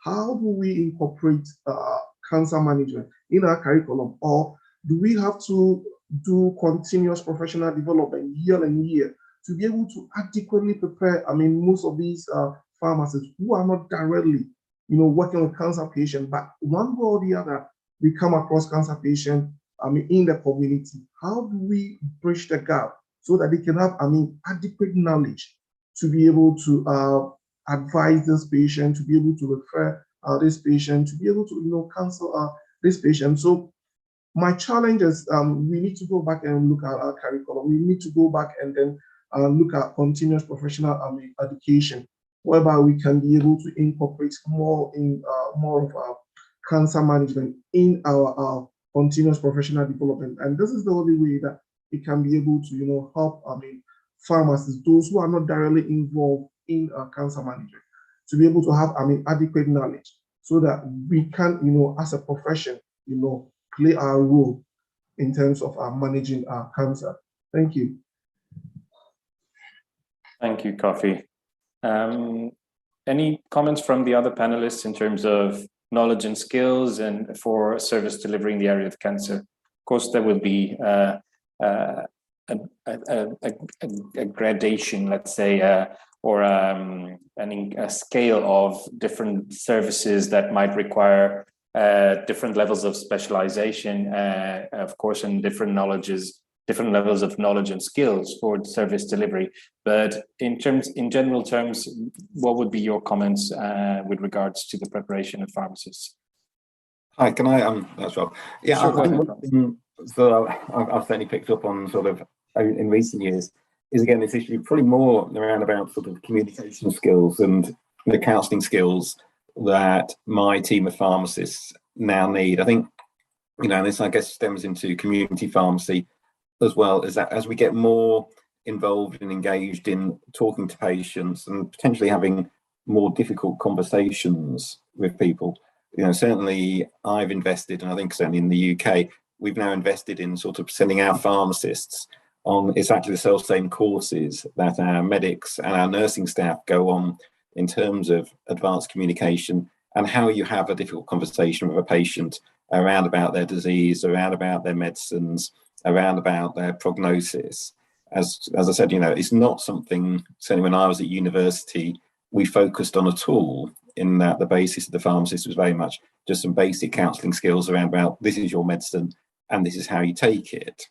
how do we incorporate cancer management in our curriculum, or do we have to do continuous professional development year and year to be able to adequately prepare? Most of these pharmacists who are not directly, working with cancer patients, but one way or the other, we come across cancer patients, in the community. How do we bridge the gap so that they can have, adequate knowledge to be able to advise this patient, to be able to refer this patient, to be able to, counsel this patient? So my challenge is, we need to go back and look at our curriculum. We need to go back and then look at continuous professional education, whereby we can be able to incorporate more of our cancer management in our continuous professional development. And this is the only way that it can be able to, help, pharmacists, those who are not directly involved in cancer management, to be able to have, adequate knowledge, so that we can, as a profession, play our role in terms of managing cancer. Thank you. Thank you, Kofi. Any comments from the other panelists in terms of knowledge and skills and for service delivery in the area of cancer? Of course, there will be a gradation, let's say, or a scale of different services that might require different levels of specialization, of course, and different levels of knowledge and skills for service delivery. But in general terms, what would be your comments with regards to the preparation of pharmacists? Hi, can I? That's Rob. Yeah, sure, I think one thing that I've certainly picked up on sort of in recent years is, again, this issue probably more around about sort of communication skills and the counselling skills that my team of pharmacists now need. I think, this I guess stems into community pharmacy as well, is that as we get more involved and engaged in talking to patients and potentially having more difficult conversations with people, certainly I've invested, and I think certainly in the UK, we've now invested in sort of sending our pharmacists on exactly the same courses that our medics and our nursing staff go on, in terms of advanced communication and how you have a difficult conversation with a patient around about their disease, around about their medicines, around about their prognosis. As I said, it's not something, certainly when I was at university, we focused on at all, in that the basis of the pharmacist was very much just some basic counselling skills around about, this is your medicine and this is how you take it.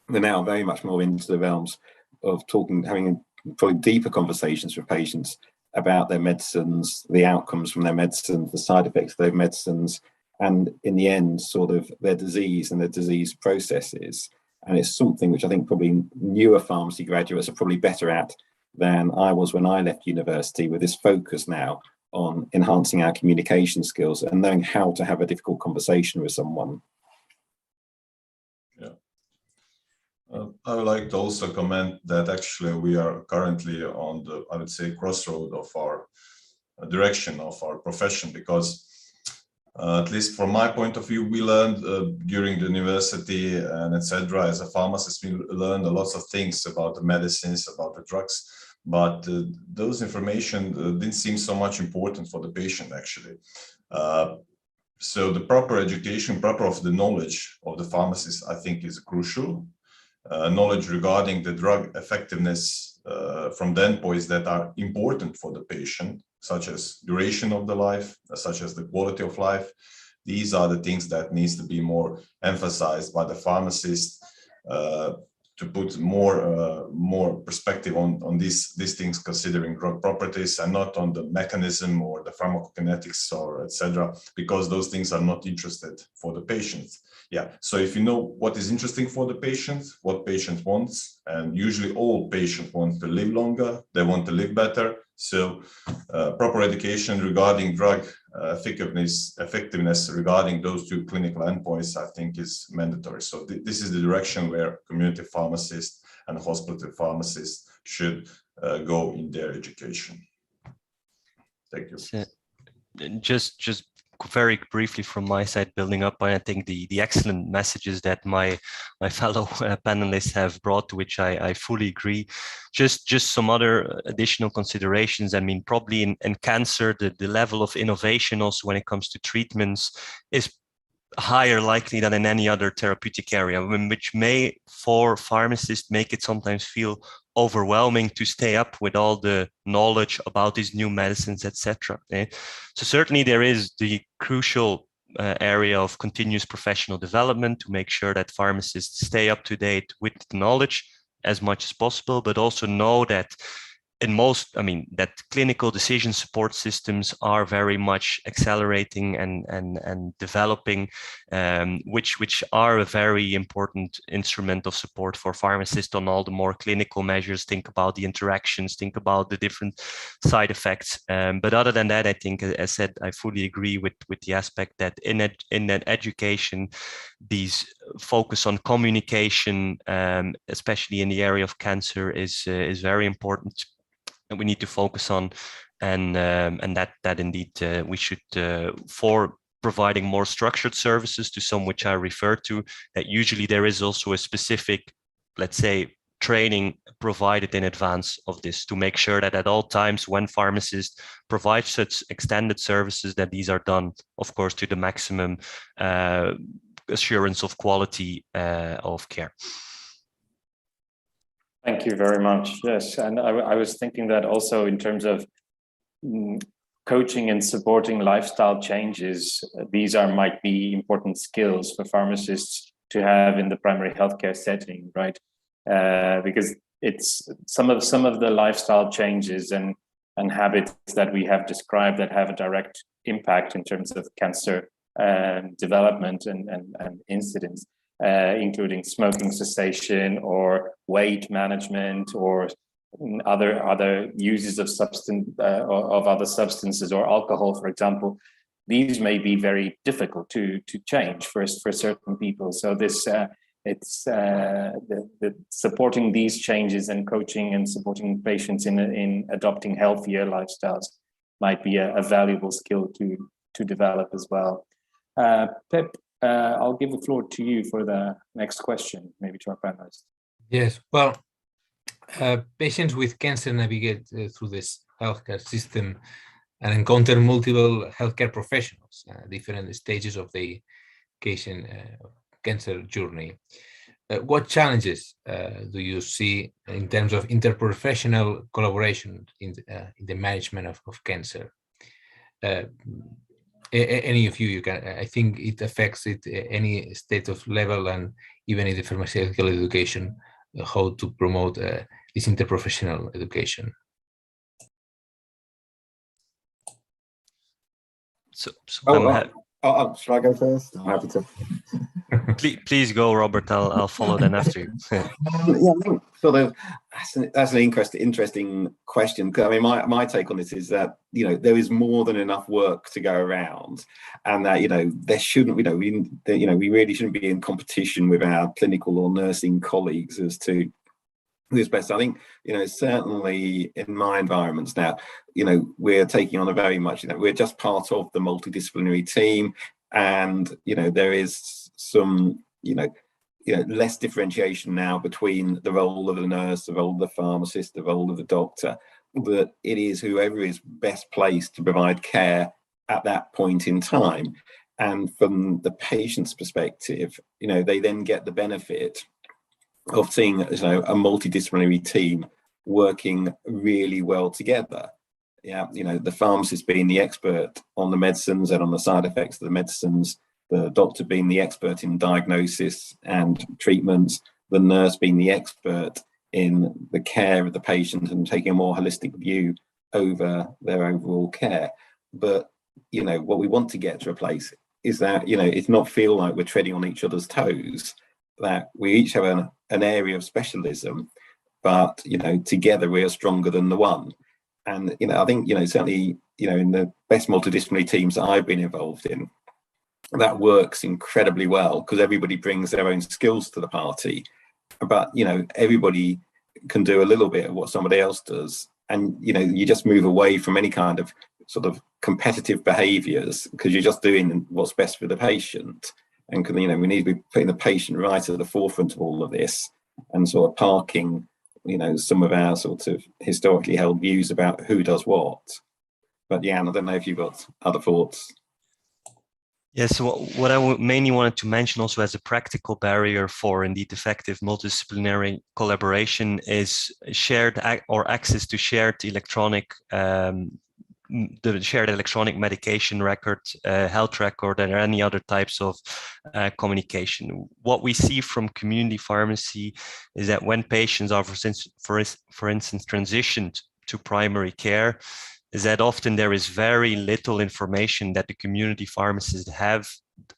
We're now very much more into the realms of having probably deeper conversations with patients about their medicines, the outcomes from their medicines, the side effects of their medicines, and in the end, sort of their disease and their disease processes. And it's something which I think probably newer pharmacy graduates are probably better at than I was when I left university, with this focus now on enhancing our communication skills and knowing how to have a difficult conversation with someone. Yeah. I would like to also comment that actually we are currently on the, I would say, crossroad of our direction of our profession, because at least from my point of view, we learned during the university and etc. As a pharmacist, we learned a lot of things about the medicines, about the drugs, but those information didn't seem so much important for the patient actually. So the proper education, proper of the knowledge of the pharmacist, I think is crucial. Knowledge regarding the drug effectiveness from the endpoints that are important for the patient, such as duration of the life, such as the quality of life. These are the things that needs to be more emphasized by the pharmacist to put more perspective on these things, considering drug properties and not on the mechanism or the pharmacokinetics or etc., because those things are not interested for the patient. Yeah, so if you know what is interesting for the patient, what patient wants, and usually all patients want to live longer, they want to live better. So proper education regarding drug effectiveness regarding those two clinical endpoints, I think is mandatory. So this is the direction where community pharmacists and hospital pharmacists should go in their education. Thank you. So, just very briefly from my side, building up on, I think, the excellent messages that my fellow panelists have brought, to which I fully agree. Just some other additional considerations. I mean, probably in cancer, the level of innovation also when it comes to treatments is higher likely than in any other therapeutic area, which may, for pharmacists, make it sometimes feel overwhelming to stay up with all the knowledge about these new medicines, etc. So certainly there is the crucial area of continuous professional development to make sure that pharmacists stay up to date with the knowledge as much as possible, but also know that in most, I mean, that clinical decision support systems are very much accelerating and developing, which are a very important instrument of support for pharmacists on all the more clinical measures. Think about the interactions, think about the different side effects. But other than that, I think, as I said, I fully agree with the aspect that in that education, these focus on communication, especially in the area of cancer, is very important. And we need to focus on, and that indeed we should, for providing more structured services to some which I refer to, that usually there is also a specific, let's say, training provided in advance of this to make sure that at all times when pharmacists provide such extended services, that these are done, of course, to the maximum assurance of quality of care. Thank you very much. Yes, and I was thinking that also in terms of coaching and supporting lifestyle changes, these might be important skills for pharmacists to have in the primary healthcare setting, right? Because it's some of the lifestyle changes and habits that we have described that have a direct impact in terms of cancer development and incidence. Including smoking cessation or weight management or other uses of other substances or alcohol, for example. These may be very difficult to change for certain people. So this it's the supporting these changes and coaching and supporting patients in adopting healthier lifestyles might be a valuable skill to develop as well. Pip, I'll give the floor to you for the next question, maybe to our panelists. Yes, well, patients with cancer navigate through this healthcare system and encounter multiple healthcare professionals, different stages of the cancer journey. What challenges do you see in terms of interprofessional collaboration in the management of cancer? Any of you can, I think it affects it any state of level and even in the pharmaceutical education, how to promote this interprofessional education. So Should I go first? I'm happy to. Please go, Robert. I'll follow then after you. Yeah, I think sort of that's an interesting question. Because I mean, my take on this is that there is more than enough work to go around, and that there shouldn't we really shouldn't be in competition with our clinical or nursing colleagues as to who's best. I think certainly in my environments now, we're taking on a very much we're just part of the multidisciplinary team, and there is some less differentiation now between the role of the nurse, the role of the pharmacist, the role of the doctor, that it is whoever is best placed to provide care at that point in time. And from the patient's perspective, they then get the benefit of seeing a multidisciplinary team working really well together. Yeah, the pharmacist being the expert on the medicines and on the side effects of the medicines, the doctor being the expert in diagnosis and treatments, the nurse being the expert in the care of the patient and taking a more holistic view over their overall care. But, what we want to get to a place is that, it's not feel like we're treading on each other's toes, that we each have an area of specialism, but, together we are stronger than the one. And, I think, certainly, in the best multidisciplinary teams that I've been involved in, that works incredibly well because everybody brings their own skills to the party, but everybody can do a little bit of what somebody else does, and you just move away from any kind of sort of competitive behaviors because you're just doing what's best for the patient. And we need to be putting the patient right at the forefront of all of this, and sort of parking some of our sort of historically held views about who does what. But Jan, I don't know if you've got other thoughts. Yes, so what I mainly wanted to mention also as a practical barrier for indeed effective multidisciplinary collaboration is shared or access to shared electronic medication record, health record, and any other types of communication. What we see from community pharmacy is that when patients are, for instance, transitioned to primary care, is that often there is very little information that the community pharmacists have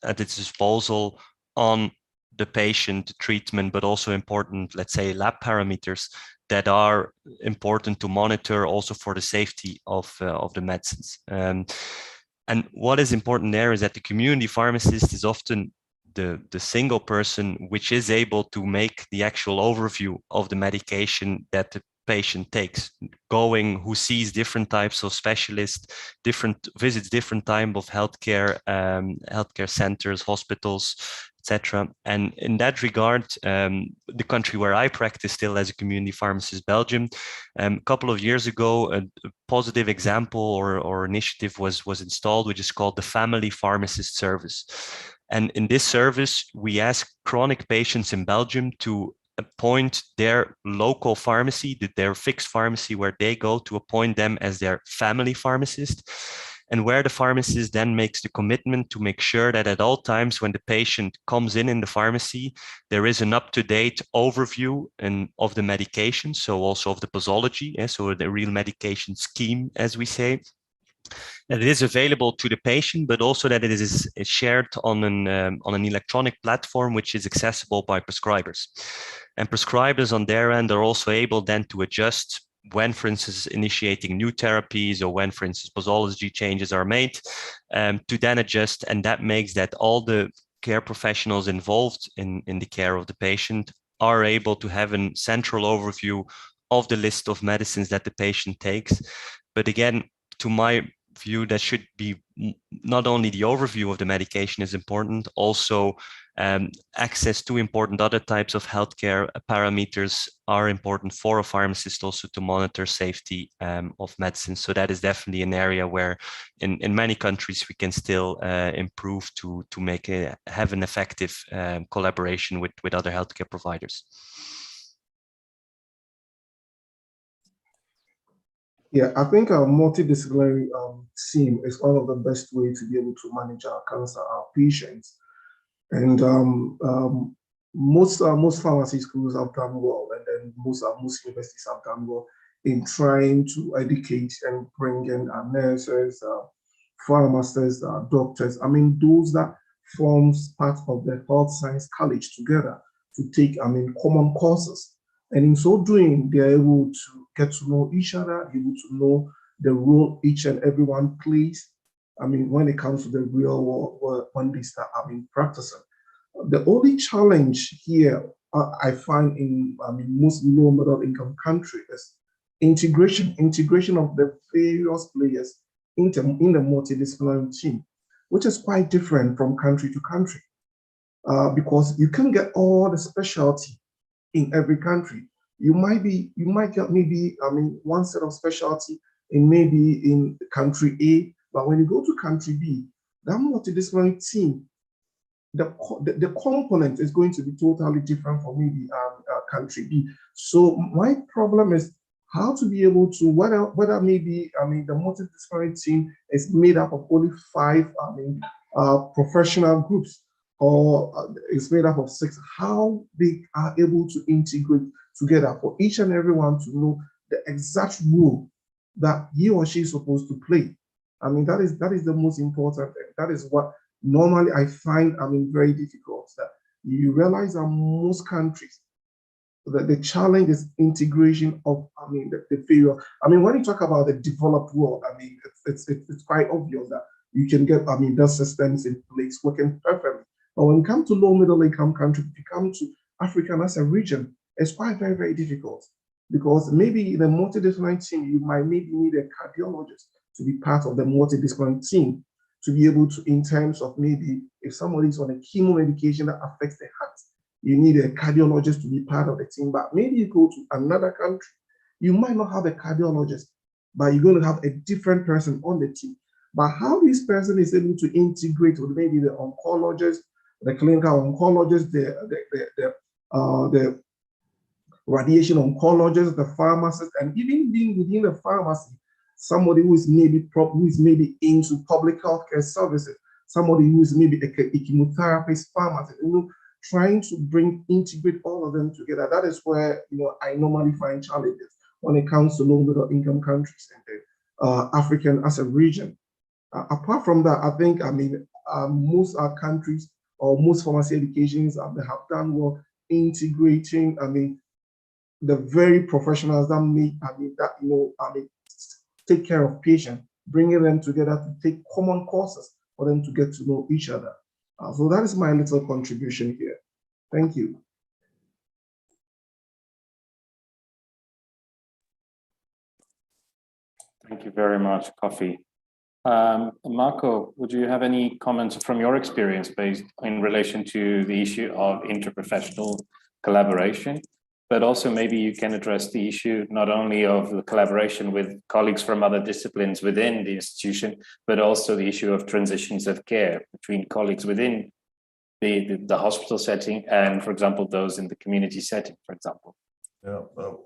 at its disposal on the patient treatment, but also important, let's say, lab parameters that are important to monitor also for the safety of the medicines. And what is important there is that the community pharmacist is often the single person which is able to make the actual overview of the medication that the patient takes, who sees different types of specialists, visits different type of healthcare centers, hospitals, etc. And in that regard, the country where I practice still as a community pharmacist, Belgium, a couple of years ago, a positive example or initiative was installed, which is called the Family Pharmacist Service. And in this service, we ask chronic patients in Belgium to appoint their local pharmacy, their fixed pharmacy where they go, to appoint them as their family pharmacist, and where the pharmacist then makes the commitment to make sure that at all times when the patient comes in the pharmacy, there is an up-to-date overview of the medication, so also of the posology, so the real medication scheme, as we say, that it is available to the patient, but also that it is shared on an electronic platform which is accessible by prescribers. And prescribers on their end are also able then to adjust when, for instance, initiating new therapies, or when, for instance, posology changes are made, to then adjust. And that makes that all the care professionals involved in the care of the patient are able to have a central overview of the list of medicines that the patient takes. But again, to my view, that should be not only the overview of the medication is important, also access to important other types of healthcare parameters are important for a pharmacist also to monitor safety of medicine. So that is definitely an area where in many countries we can still improve to have an effective collaboration with other healthcare providers. Yeah, I think a multidisciplinary team is one of the best ways to be able to manage our cancer, our patients. And most pharmacy schools have done well, and then most universities have done well in trying to educate and bring in our nurses, pharmacists, doctors. I mean, those that forms part of the health science college together to take, common courses. And in so doing, they're able to get to know each other, able to know the role each and everyone plays. When it comes to the real world, when they start, practicing. The only challenge here I find in, most low middle income countries is integration of the various players in the multidisciplinary team, which is quite different from country to country, because you can get all the specialty in every country. You might get maybe one set of specialty in country A, but when you go to country B, that multidisciplinary team, the component is going to be totally different from maybe country B. So my problem is how to be able to, whether maybe the multidisciplinary team is made up of only 5 professional groups, or it's made up of 6, how they are able to integrate together for each and everyone to know the exact role that he or she is supposed to play. That is the most important thing. That is what normally I find very difficult, that you realize that most countries, that the challenge is integration of the various. When you talk about the developed world, it's quite obvious that you can get those systems in place working perfectly. But when it comes to low middle income countries, if you come to Africa as a region, it's quite very, very difficult, because maybe in a multidisciplinary team, you might maybe need a cardiologist to be part of the multidisciplinary team, to be able to, in terms of maybe if somebody is on a chemo medication that affects the heart, you need a cardiologist to be part of the team. But maybe you go to another country, you might not have a cardiologist, but you're going to have a different person on the team. But how this person is able to integrate with maybe the oncologist, the clinical oncologist, the radiation oncologist, the pharmacist, and even being within the pharmacy, somebody who is maybe into public healthcare services, somebody who is maybe a chemotherapist, pharmacist, trying to integrate all of them together. That is where I normally find challenges when it comes to low middle income countries and African as a region. Apart from that, I think most countries or most pharmacy educations have done well integrating the very professionals that take care of patients, bringing them together to take common courses for them to get to know each other. So that is my little contribution here. Thank you. Thank you very much, Kofi. Marco, would you have any comments from your experience based in relation to the issue of interprofessional collaboration? But also maybe you can address the issue not only of the collaboration with colleagues from other disciplines within the institution, but also the issue of transitions of care between colleagues within the hospital setting and, for example, those in the community setting, for example. Yeah,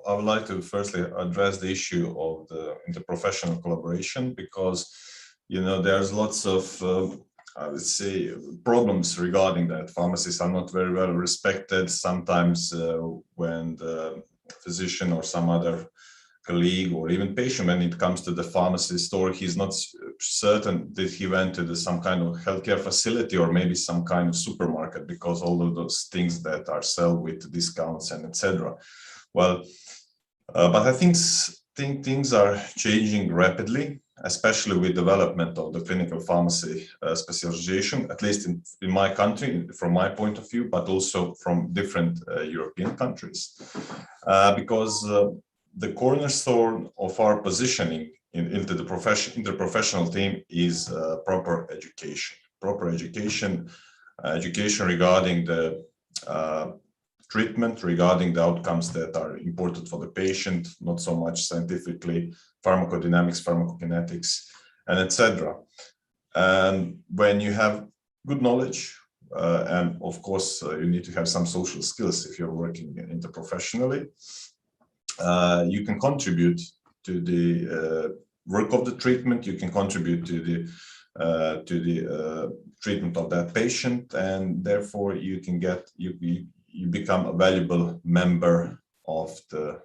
I would like to firstly address the issue of the interprofessional collaboration, because there's lots of I would say problems regarding that. Pharmacists are not very well respected. Sometimes when the physician or some other colleague or even patient, when it comes to the pharmacy store, he's not certain that he went to some kind of healthcare facility or maybe some kind of supermarket, because all of those things that are sold with discounts and etc. Well, but I think things are changing rapidly, especially with development of the clinical pharmacy specialization, at least in my country, from my point of view, but also from different European countries. Because the cornerstone of our positioning into the interprofessional team is proper education. Proper education regarding the treatment, regarding the outcomes that are important for the patient, not so much scientifically, pharmacodynamics, pharmacokinetics, and etc. And when you have good knowledge, and of course you need to have some social skills if you're working interprofessionally, you can contribute to the work of the treatment, you can contribute to the treatment of that patient, and therefore you can you become a valuable member of the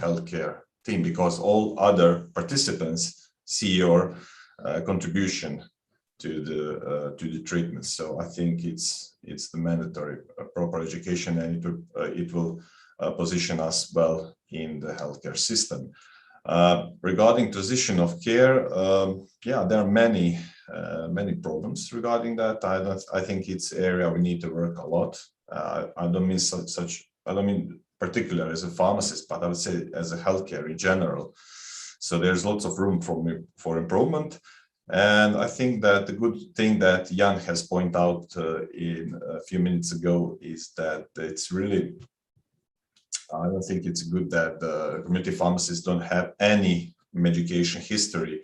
healthcare team, because all other participants see your contribution to the treatment. So I think it's the mandatory proper education, and it will position us well in the healthcare system. Regarding transition of care, yeah, there are many problems regarding that. I think it's area we need to work a lot. I don't mean I don't mean particular as a pharmacist, but I would say as a healthcare in general. So there's lots of room for improvement. And I think that the good thing that Jan has pointed out in a few minutes ago is that it's really, I don't think it's good that the community pharmacists don't have any medication history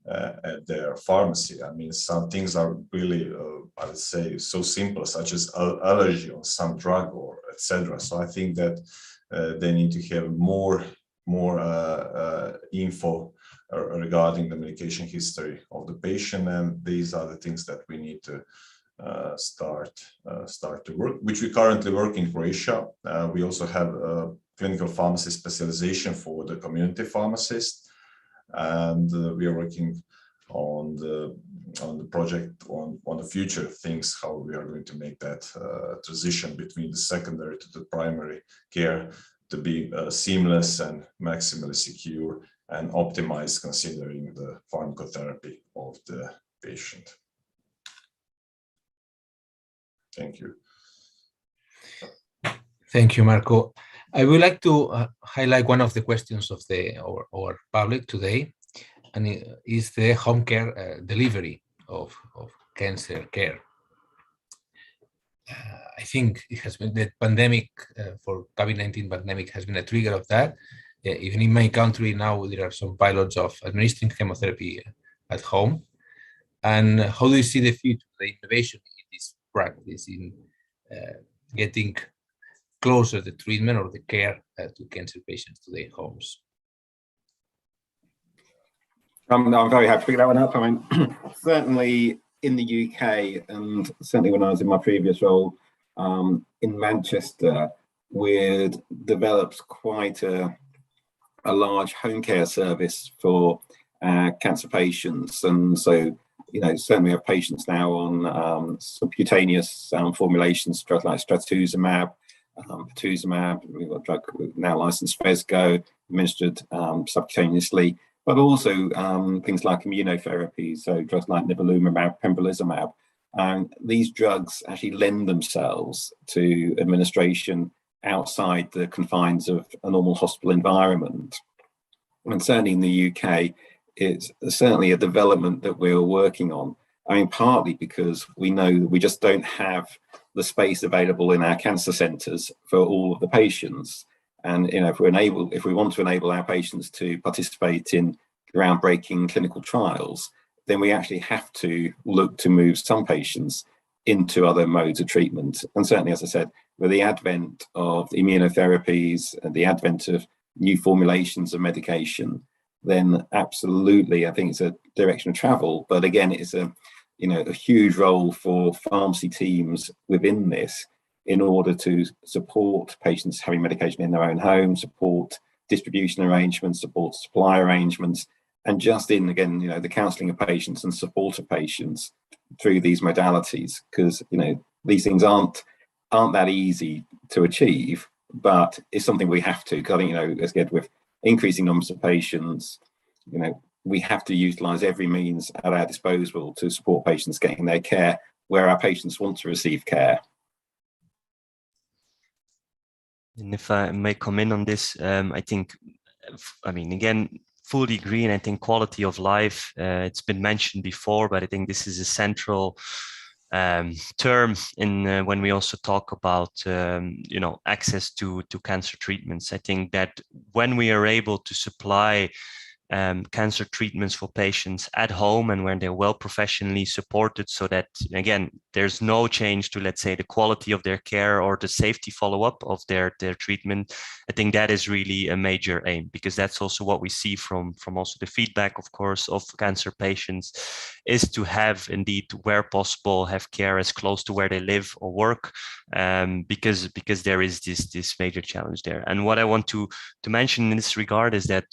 at their pharmacy. I mean, some things are really, I would say, so simple, such as allergy on some drug or etc. So I think that they need to have more info regarding the medication history of the patient, and these are the things that we need to start to work, which we currently work in Croatia. We also have a clinical pharmacy specialization for the community pharmacist, and we are working on the project on the future things, how we are going to make that transition between the secondary to the primary care to be seamless and maximally secure and optimized, considering the pharmacotherapy of the patient. Thank you. Thank you, Marco. I would like to highlight one of the questions of our public today, and it is the home care delivery of cancer care. I think it has been the pandemic for COVID-19 pandemic has been a trigger of that. Even in my country now, there are some pilots of administering chemotherapy at home. And how do you see the future, the innovation in this practice in getting closer the treatment or the care to cancer patients to their homes? I'm very happy to pick that one up. I mean, certainly in the UK, and certainly when I was in my previous role in Manchester, we'd developed quite a large home care service for cancer patients. And so, you know, certainly we have patients now on subcutaneous formulations, drugs like stratuzumab, pertuzumab. We've got a drug now licensed, Phesgo, administered subcutaneously, but also things like immunotherapy, so drugs like nivolumab, pembrolizumab. These drugs actually lend themselves to administration outside the confines of a normal hospital environment. And certainly in the UK, it's certainly a development that we're working on. I mean, partly because we know that we just don't have the space available in our cancer centres for all of the patients. And you know, if we want to enable our patients to participate in groundbreaking clinical trials, then we actually have to look to move some patients into other modes of treatment. And certainly, as I said, with the advent of immunotherapies and the advent of new formulations of medication, then absolutely, I think it's a direction of travel. But again, it's a huge role for pharmacy teams within this in order to support patients having medication in their own home, support distribution arrangements, support supply arrangements, and just in, again, you know, the counselling of patients and support of patients through these modalities, because, you know, these things aren't that easy to achieve, but it's something we have to, because I think, you know, as again, with increasing numbers of patients, you know, we have to utilise every means at our disposal to support patients getting their care where our patients want to receive care. And if I may come in on this, I think, I mean, again, fully agree, and I think quality of life, it's been mentioned before, but I think this is a central term in when we also talk about you know, access to cancer treatments. I think that when we are able to supply cancer treatments for patients at home and when they're well professionally supported, so that, again, there's no change to, let's say, the quality of their care or the safety follow-up of their treatment, I think that is really a major aim, because that's also what we see from also the feedback, of course, of cancer patients, is to have, indeed, where possible, have care as close to where they live or work, because there is this major challenge there. And what I want to mention in this regard is that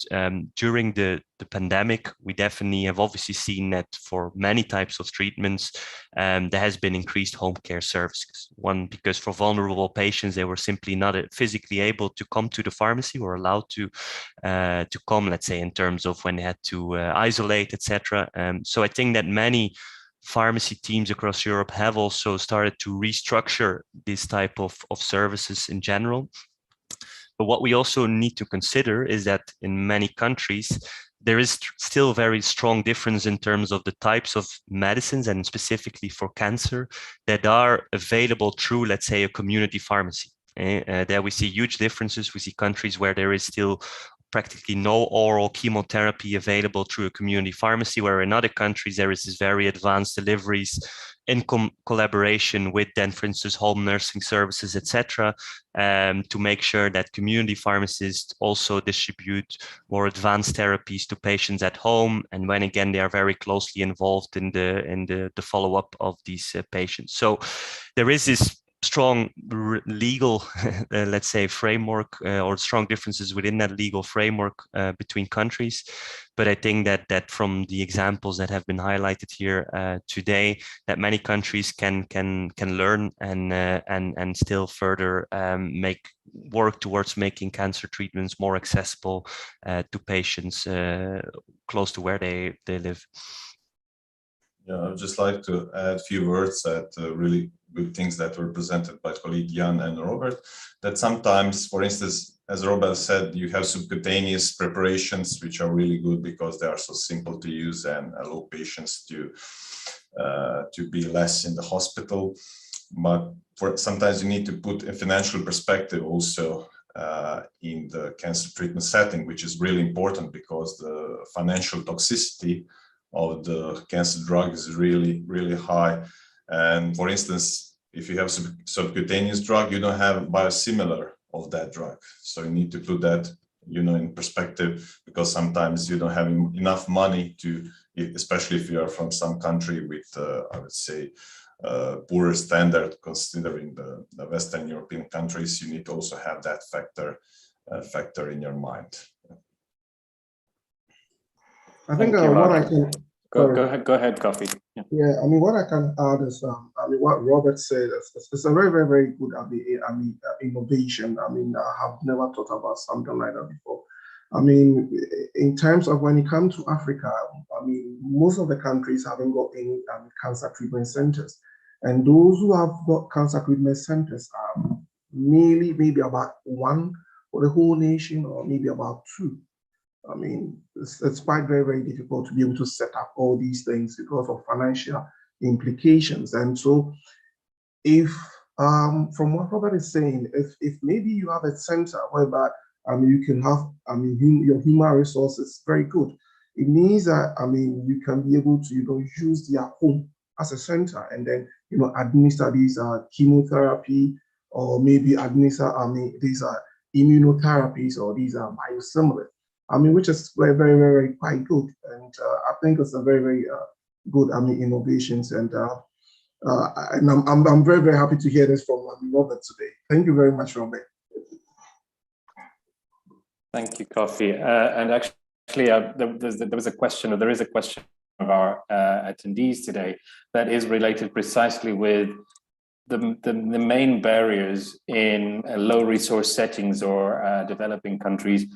during the the pandemic, we definitely have obviously seen that for many types of treatments, there has been increased home care services. One, because for vulnerable patients, they were simply not physically able to come to the pharmacy or allowed to come, let's say, in terms of when they had to isolate, etc. So I think that many pharmacy teams across Europe have also started to restructure this type of services in general. But what we also need to consider is that in many countries, there is still very strong difference in terms of the types of medicines, and specifically for cancer, that are available through, let's say, a community pharmacy. There we see huge differences. We see countries where there is still practically no oral chemotherapy available through a community pharmacy, where in other countries there is this very advanced deliveries in collaboration with then, for instance, home nursing services, etc., to make sure that community pharmacists also distribute more advanced therapies to patients at home, and when again they are very closely involved in the follow-up of these patients. So there is this strong legal, let's say, framework or strong differences within that legal framework between countries. But I think that from the examples that have been highlighted here today, that many countries can learn and still further work towards making cancer treatments more accessible to patients close to where they live. Yeah, I'd just like to add a few words that really good things that were presented by colleague Jan and Robert, that sometimes, for instance, as Robert said, you have subcutaneous preparations, which are really good because they are so simple to use and allow patients to be less in the hospital. But sometimes you need to put a financial perspective also in the cancer treatment setting, which is really important because the financial toxicity of the cancer drug is really, really high. And for instance, if you have subcutaneous drug, you don't have biosimilar of that drug. So you need to put that, in perspective, because sometimes you don't have enough money to, especially if you are from some country with, I would say, poorer standard, considering the Western European countries, you need to also have that factor in your mind. I think what I can go ahead, Coffee. Yeah, I mean, what I can add is, what Robert said is a very, very, very good, innovation. I mean, I have never thought about something like that before. I mean, in terms of when it comes to Africa, I mean, most of the countries haven't got any cancer treatment centers, and those who have got cancer treatment centers are maybe about one for the whole nation, or maybe about two. I mean, it's quite very, very difficult to be able to set up all these things because of financial implications. And so if, from what Robert is saying, if maybe you have a center whereby you can have, your human resources very good, it means that, you can be able to, use their home as a center and then, administer these chemotherapy, or maybe administer, these are immunotherapies, or these are biosimilars. Which is very, very, very quite good, and I think it's a very, very good innovations, and I'm very, very happy to hear this from Robert today. Thank you very much, Robert. Thank you, Coffee. And actually, there is a question of our attendees today that is related precisely with the main barriers in low resource settings or developing countries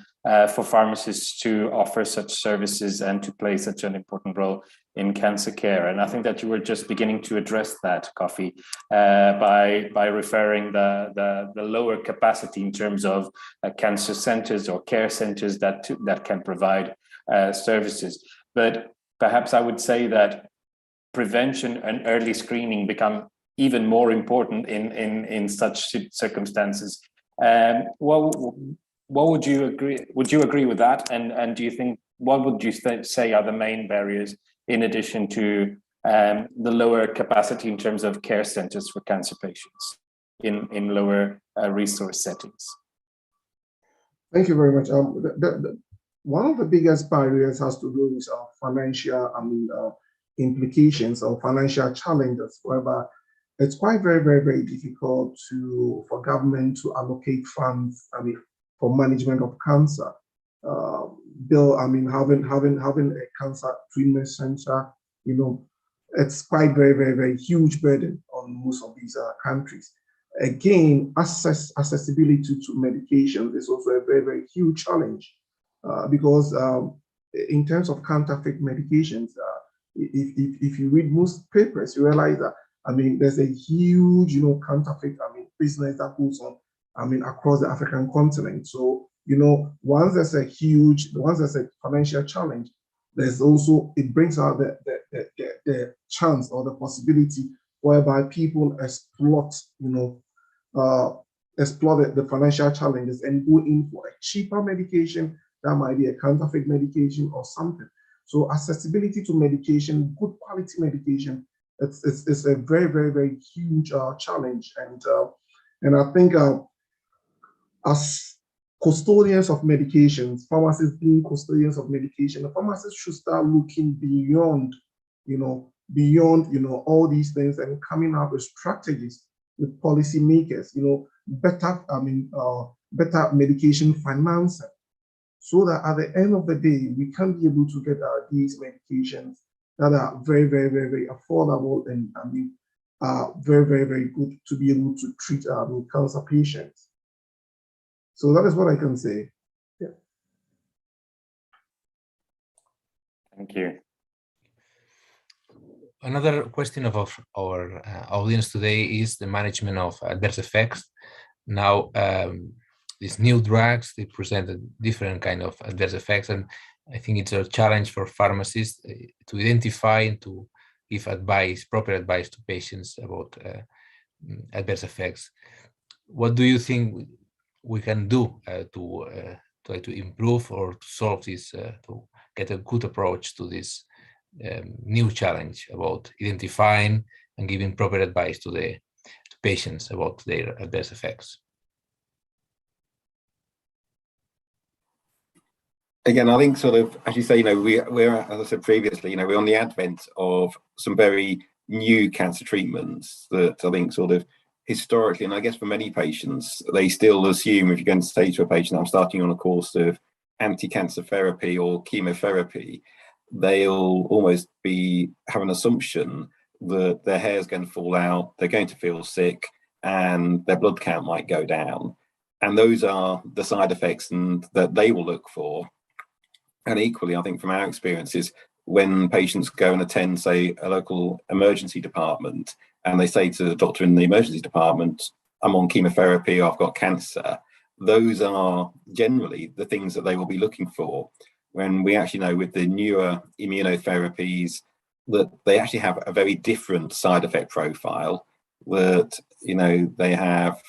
for pharmacists to offer such services and to play such an important role in cancer care. And I think that you were just beginning to address that, Coffee, by referring the lower capacity in terms of cancer centers or care centers that can provide services. But perhaps I would say that prevention and early screening become even more important in such circumstances. What would you agree? Would you agree with that? And do you think, what would you say are the main barriers in addition to the lower capacity in terms of care centers for cancer patients in lower resource settings? Thank you very much. One of the biggest barriers has to do with financial implications or financial challenges, whereby it's quite very, very, very difficult for government to allocate funds for management of cancer. build, having a cancer treatment center, it's quite very huge burden on most of these countries. Again, accessibility to medications is also a very huge challenge because in terms of counterfeit medications, if you read most papers, you realize that there's a huge counterfeit business that goes on across the African continent. So once there's a financial challenge, there's also, it brings out the chance or the possibility whereby people exploit the financial challenges and go in for a cheaper medication that might be a counterfeit medication or something. So accessibility to medication, good quality medication, it's a very huge challenge. And I think as custodians of medications, pharmacists being custodians of medication, the pharmacists should start looking beyond all these things and coming up with strategies with policymakers, better medication financing, so that at the end of the day, we can be able to get these medications that are very affordable and very good to be able to treat cancer patients. So that is what I can say. Yeah. Thank you. Another question of our audience today is the management of adverse effects. Now, these new drugs, they present a different kind of adverse effects, and I think it's a challenge for pharmacists to identify and to give proper advice to patients about adverse effects. What do you think we can do to try to improve or to solve this, to get a good approach to this new challenge about identifying and giving proper advice to patients about their adverse effects? Again, I think sort of, as you say, we're, as I said previously, we're on the advent of some very new cancer treatments that I think sort of historically, and I guess for many patients, they still assume if you're going to say to a patient, I'm starting on a course of anti-cancer therapy or chemotherapy, they'll almost have an assumption that their hair is going to fall out, they're going to feel sick, and their blood count might go down. And those are the side effects that they will look for. And equally, I think from our experiences, when patients go and attend, say, a local emergency department, and they say to the doctor in the emergency department, I'm on chemotherapy, or I've got cancer, those are generally the things that they will be looking for. When we actually know with the newer immunotherapies that they actually have a very different side effect profile, that, they have,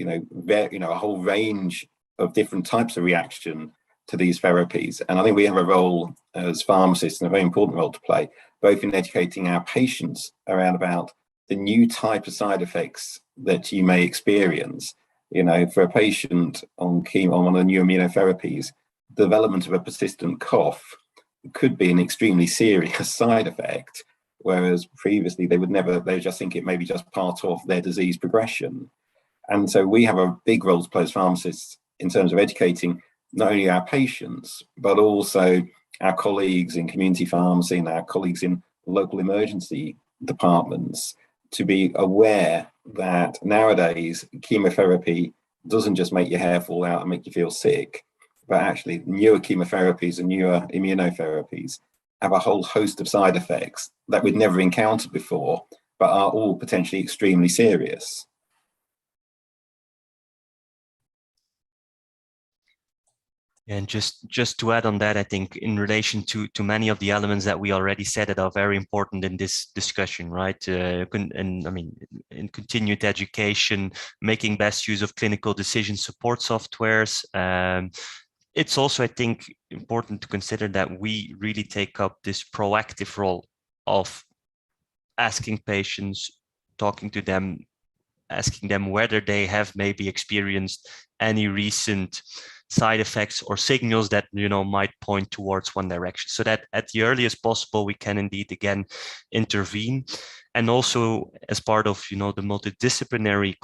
a whole range of different types of reaction to these therapies. And I think we have a role as pharmacists, and a very important role to play, both in educating our patients around about the new type of side effects that you may experience. For a patient on one of the new immunotherapies, development of a persistent cough could be an extremely serious side effect, whereas previously they would just think it may be just part of their disease progression. And so we have a big role to play as pharmacists in terms of educating not only our patients, but also our colleagues in community pharmacy and our colleagues in local emergency departments to be aware that nowadays chemotherapy doesn't just make your hair fall out and make you feel sick, but actually newer chemotherapies and newer immunotherapies have a whole host of side effects that we'd never encountered before, but are all potentially extremely serious. And just to add on that, I think in relation to many of the elements that we already said that are very important in this discussion, right? And I mean, in continued education, making best use of clinical decision support softwares. It's also, I think, important to consider that we really take up this proactive role of asking patients, talking to them, asking them whether they have maybe experienced any recent side effects or signals that might point towards one direction, so that at the earliest possible we can indeed again intervene. And also as part of the multidisciplinary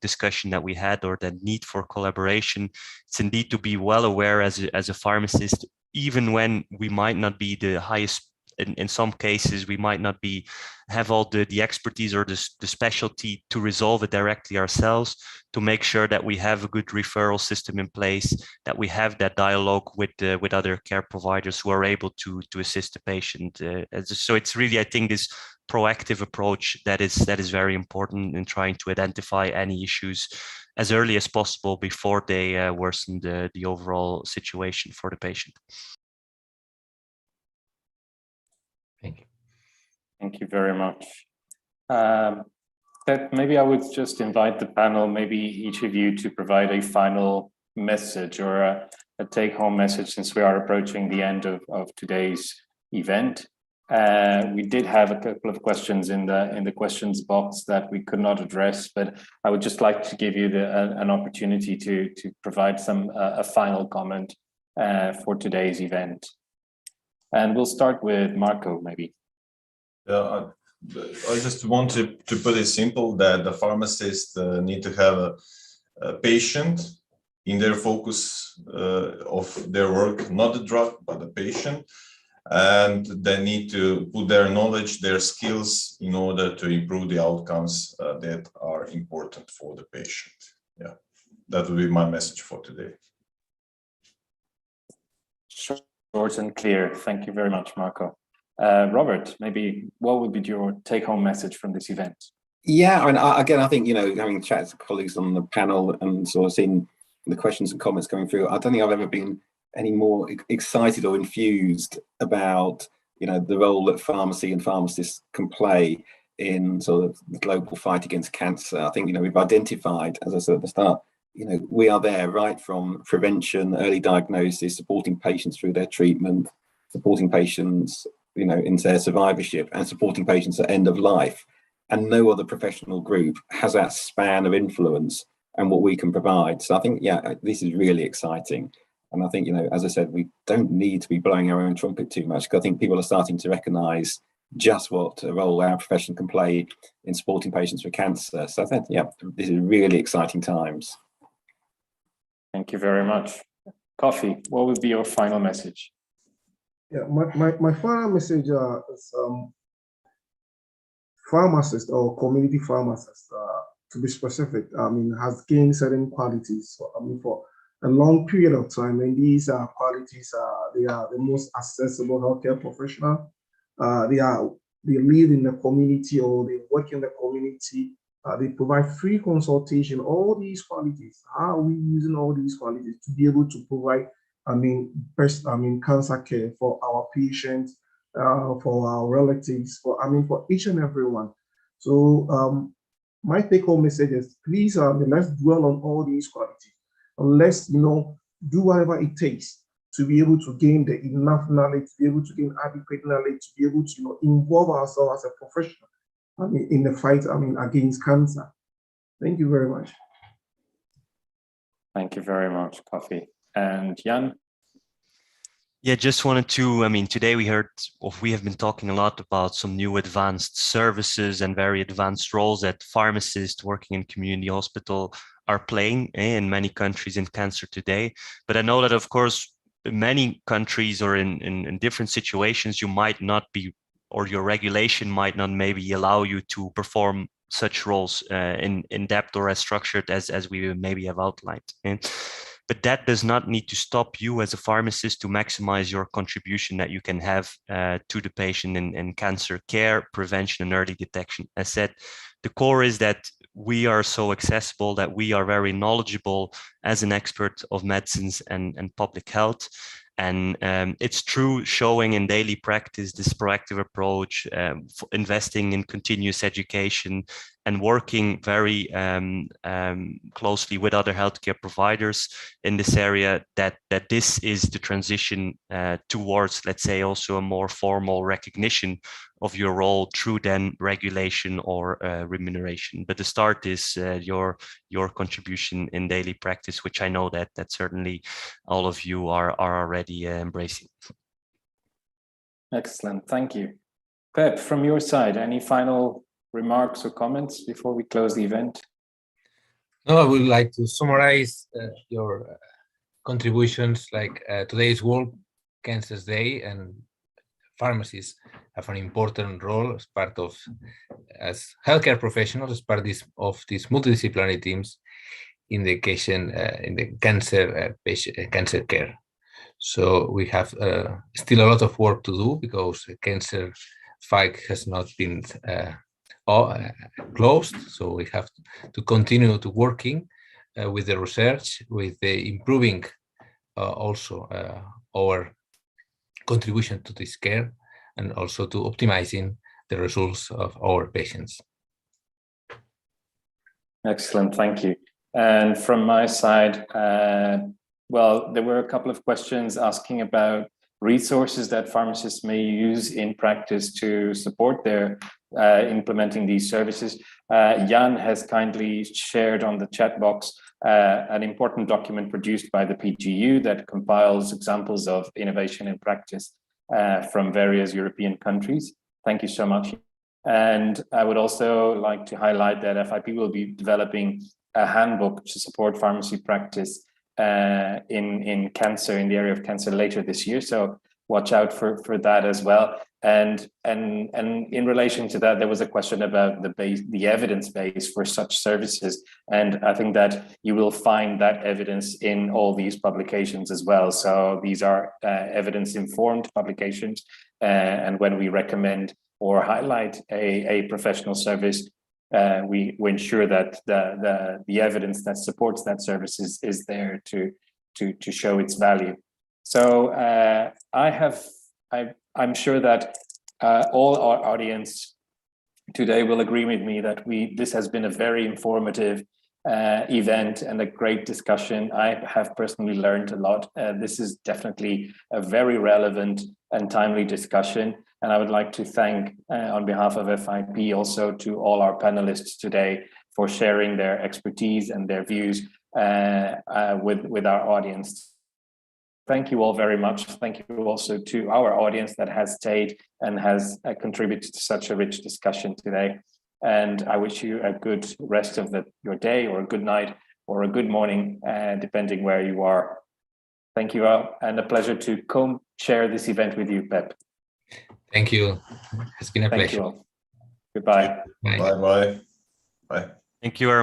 discussion that we had, or the need for collaboration, it's indeed to be well aware as a pharmacist even when we might not be the highest, in some cases, we might not have all the expertise or the specialty to resolve it directly ourselves, to make sure that we have a good referral system in place, that we have that dialogue with other care providers who are able to assist the patient. So it's really, I think, this proactive approach that is very important in trying to identify any issues as early as possible before they worsen the overall situation for the patient. Thank you. Thank you very much. Maybe I would just invite the panel, maybe each of you, to provide a final message or a take-home message, since we are approaching the end of today's event. We did have a couple of questions in the questions box that we could not address, but I would just like to give you an opportunity to provide a final comment for today's event. And we'll start with Marco, maybe. I just want to put it simple that the pharmacists need to have a patient in their focus of their work, not the drug, but the patient. And they need to put their knowledge, their skills in order to improve the outcomes that are important for the patient. Yeah, that would be my message for today. Short and clear. Thank you very much, Marco. Robert, maybe what would be your take-home message from this event? Yeah, I think, having chatted to colleagues on the panel and sort of seeing the questions and comments coming through, I don't think I've ever been any more excited or infused about, the role that pharmacy and pharmacists can play in sort of the global fight against cancer. I think, we've identified, as I said at the start, we are there right from prevention, early diagnosis, supporting patients through their treatment, supporting patients, into their survivorship, and supporting patients at end of life. And no other professional group has that span of influence and what we can provide. So I think, this is really exciting. And I think, as I said, we don't need to be blowing our own trumpet too much, because I think people are starting to recognise just what a role our profession can play in supporting patients with cancer. So I think, this is really exciting times. Thank you very much. Kofi, what would be your final message? Yeah, my final message is pharmacist or community pharmacist, to be specific, has gained certain qualities. So, for a long period of time, and these qualities they are the most accessible healthcare professional. They live in the community, or they work in the community. They provide free consultation. All these qualities. How are we using all these qualities to be able to provide cancer care for our patients, for our relatives, for each and every one. So my take-home message is, please, let's dwell on all these qualities, and let's, do whatever it takes to be able to gain the enough knowledge, to be able to gain adequate knowledge, to be able to, involve ourselves as a professional, in the fight, against cancer. Thank you very much. Thank you very much, Kofi. And Jan? Yeah, just wanted to, today we have been talking a lot about some new advanced services and very advanced roles that pharmacists working in community hospital are playing in many countries in cancer today. But I know that, of course, in many countries or in different situations, you might not be, or your regulation might not maybe allow you to perform such roles in depth or as structured as we maybe have outlined. But that does not need to stop you as a pharmacist to maximize your contribution that you can have to the patient in cancer care, prevention, and early detection. As said, the core is that we are so accessible, that we are very knowledgeable as an expert of medicines and public health. And it's true, showing in daily practice this proactive approach, investing in continuous education, and working very closely with other healthcare providers in this area, that this is the transition towards, let's say, also a more formal recognition of your role through then regulation or remuneration. But the start is your contribution in daily practice, which I know that certainly all of you are already embracing. Excellent, thank you. Pep, from your side, any final remarks or comments before we close the event? No, I would like to summarize your contributions. Like today's world Cancer Day, and pharmacists have an important role as part of, as healthcare professionals, as part of these multidisciplinary teams in the cancer care. So we have still a lot of work to do because the cancer fight has not been closed. So we have to continue to working with the research, with the improving also our contribution to this care, and also to optimizing the results of our patients. Excellent, thank you. And from my side, well, there were a couple of questions asking about resources that pharmacists may use in practice to support their implementing these services. Jan has kindly shared on the chat box an important document produced by the PGU that compiles examples of innovation in practice from various European countries. Thank you so much. And I would also like to highlight that FIP will be developing a handbook to support pharmacy practice in cancer, in the area of cancer later this year. So watch out for that as well. And in relation to that, there was a question about the evidence base for such services. And I think that you will find that evidence in all these publications as well. So these are evidence-informed publications. And when we recommend or highlight a professional service, we ensure that the evidence that supports that service is there to show its value. So I'm sure that all our audience today will agree with me that this has been a very informative event and a great discussion. I have personally learned a lot. This is definitely a very relevant and timely discussion. And I would like to thank, on behalf of FIP, also to all our panelists today for sharing their expertise and their views with our audience. Thank you all very much. Thank you also to our audience that has stayed and has contributed to such a rich discussion today. And I wish you a good rest of your day, or a good night, or a good morning, depending where you are. Thank you all, and a pleasure to co-chair this event with you, Pep. Thank you. It's been a pleasure. Thank you all. Goodbye. Bye-bye. Bye. Thank you very much.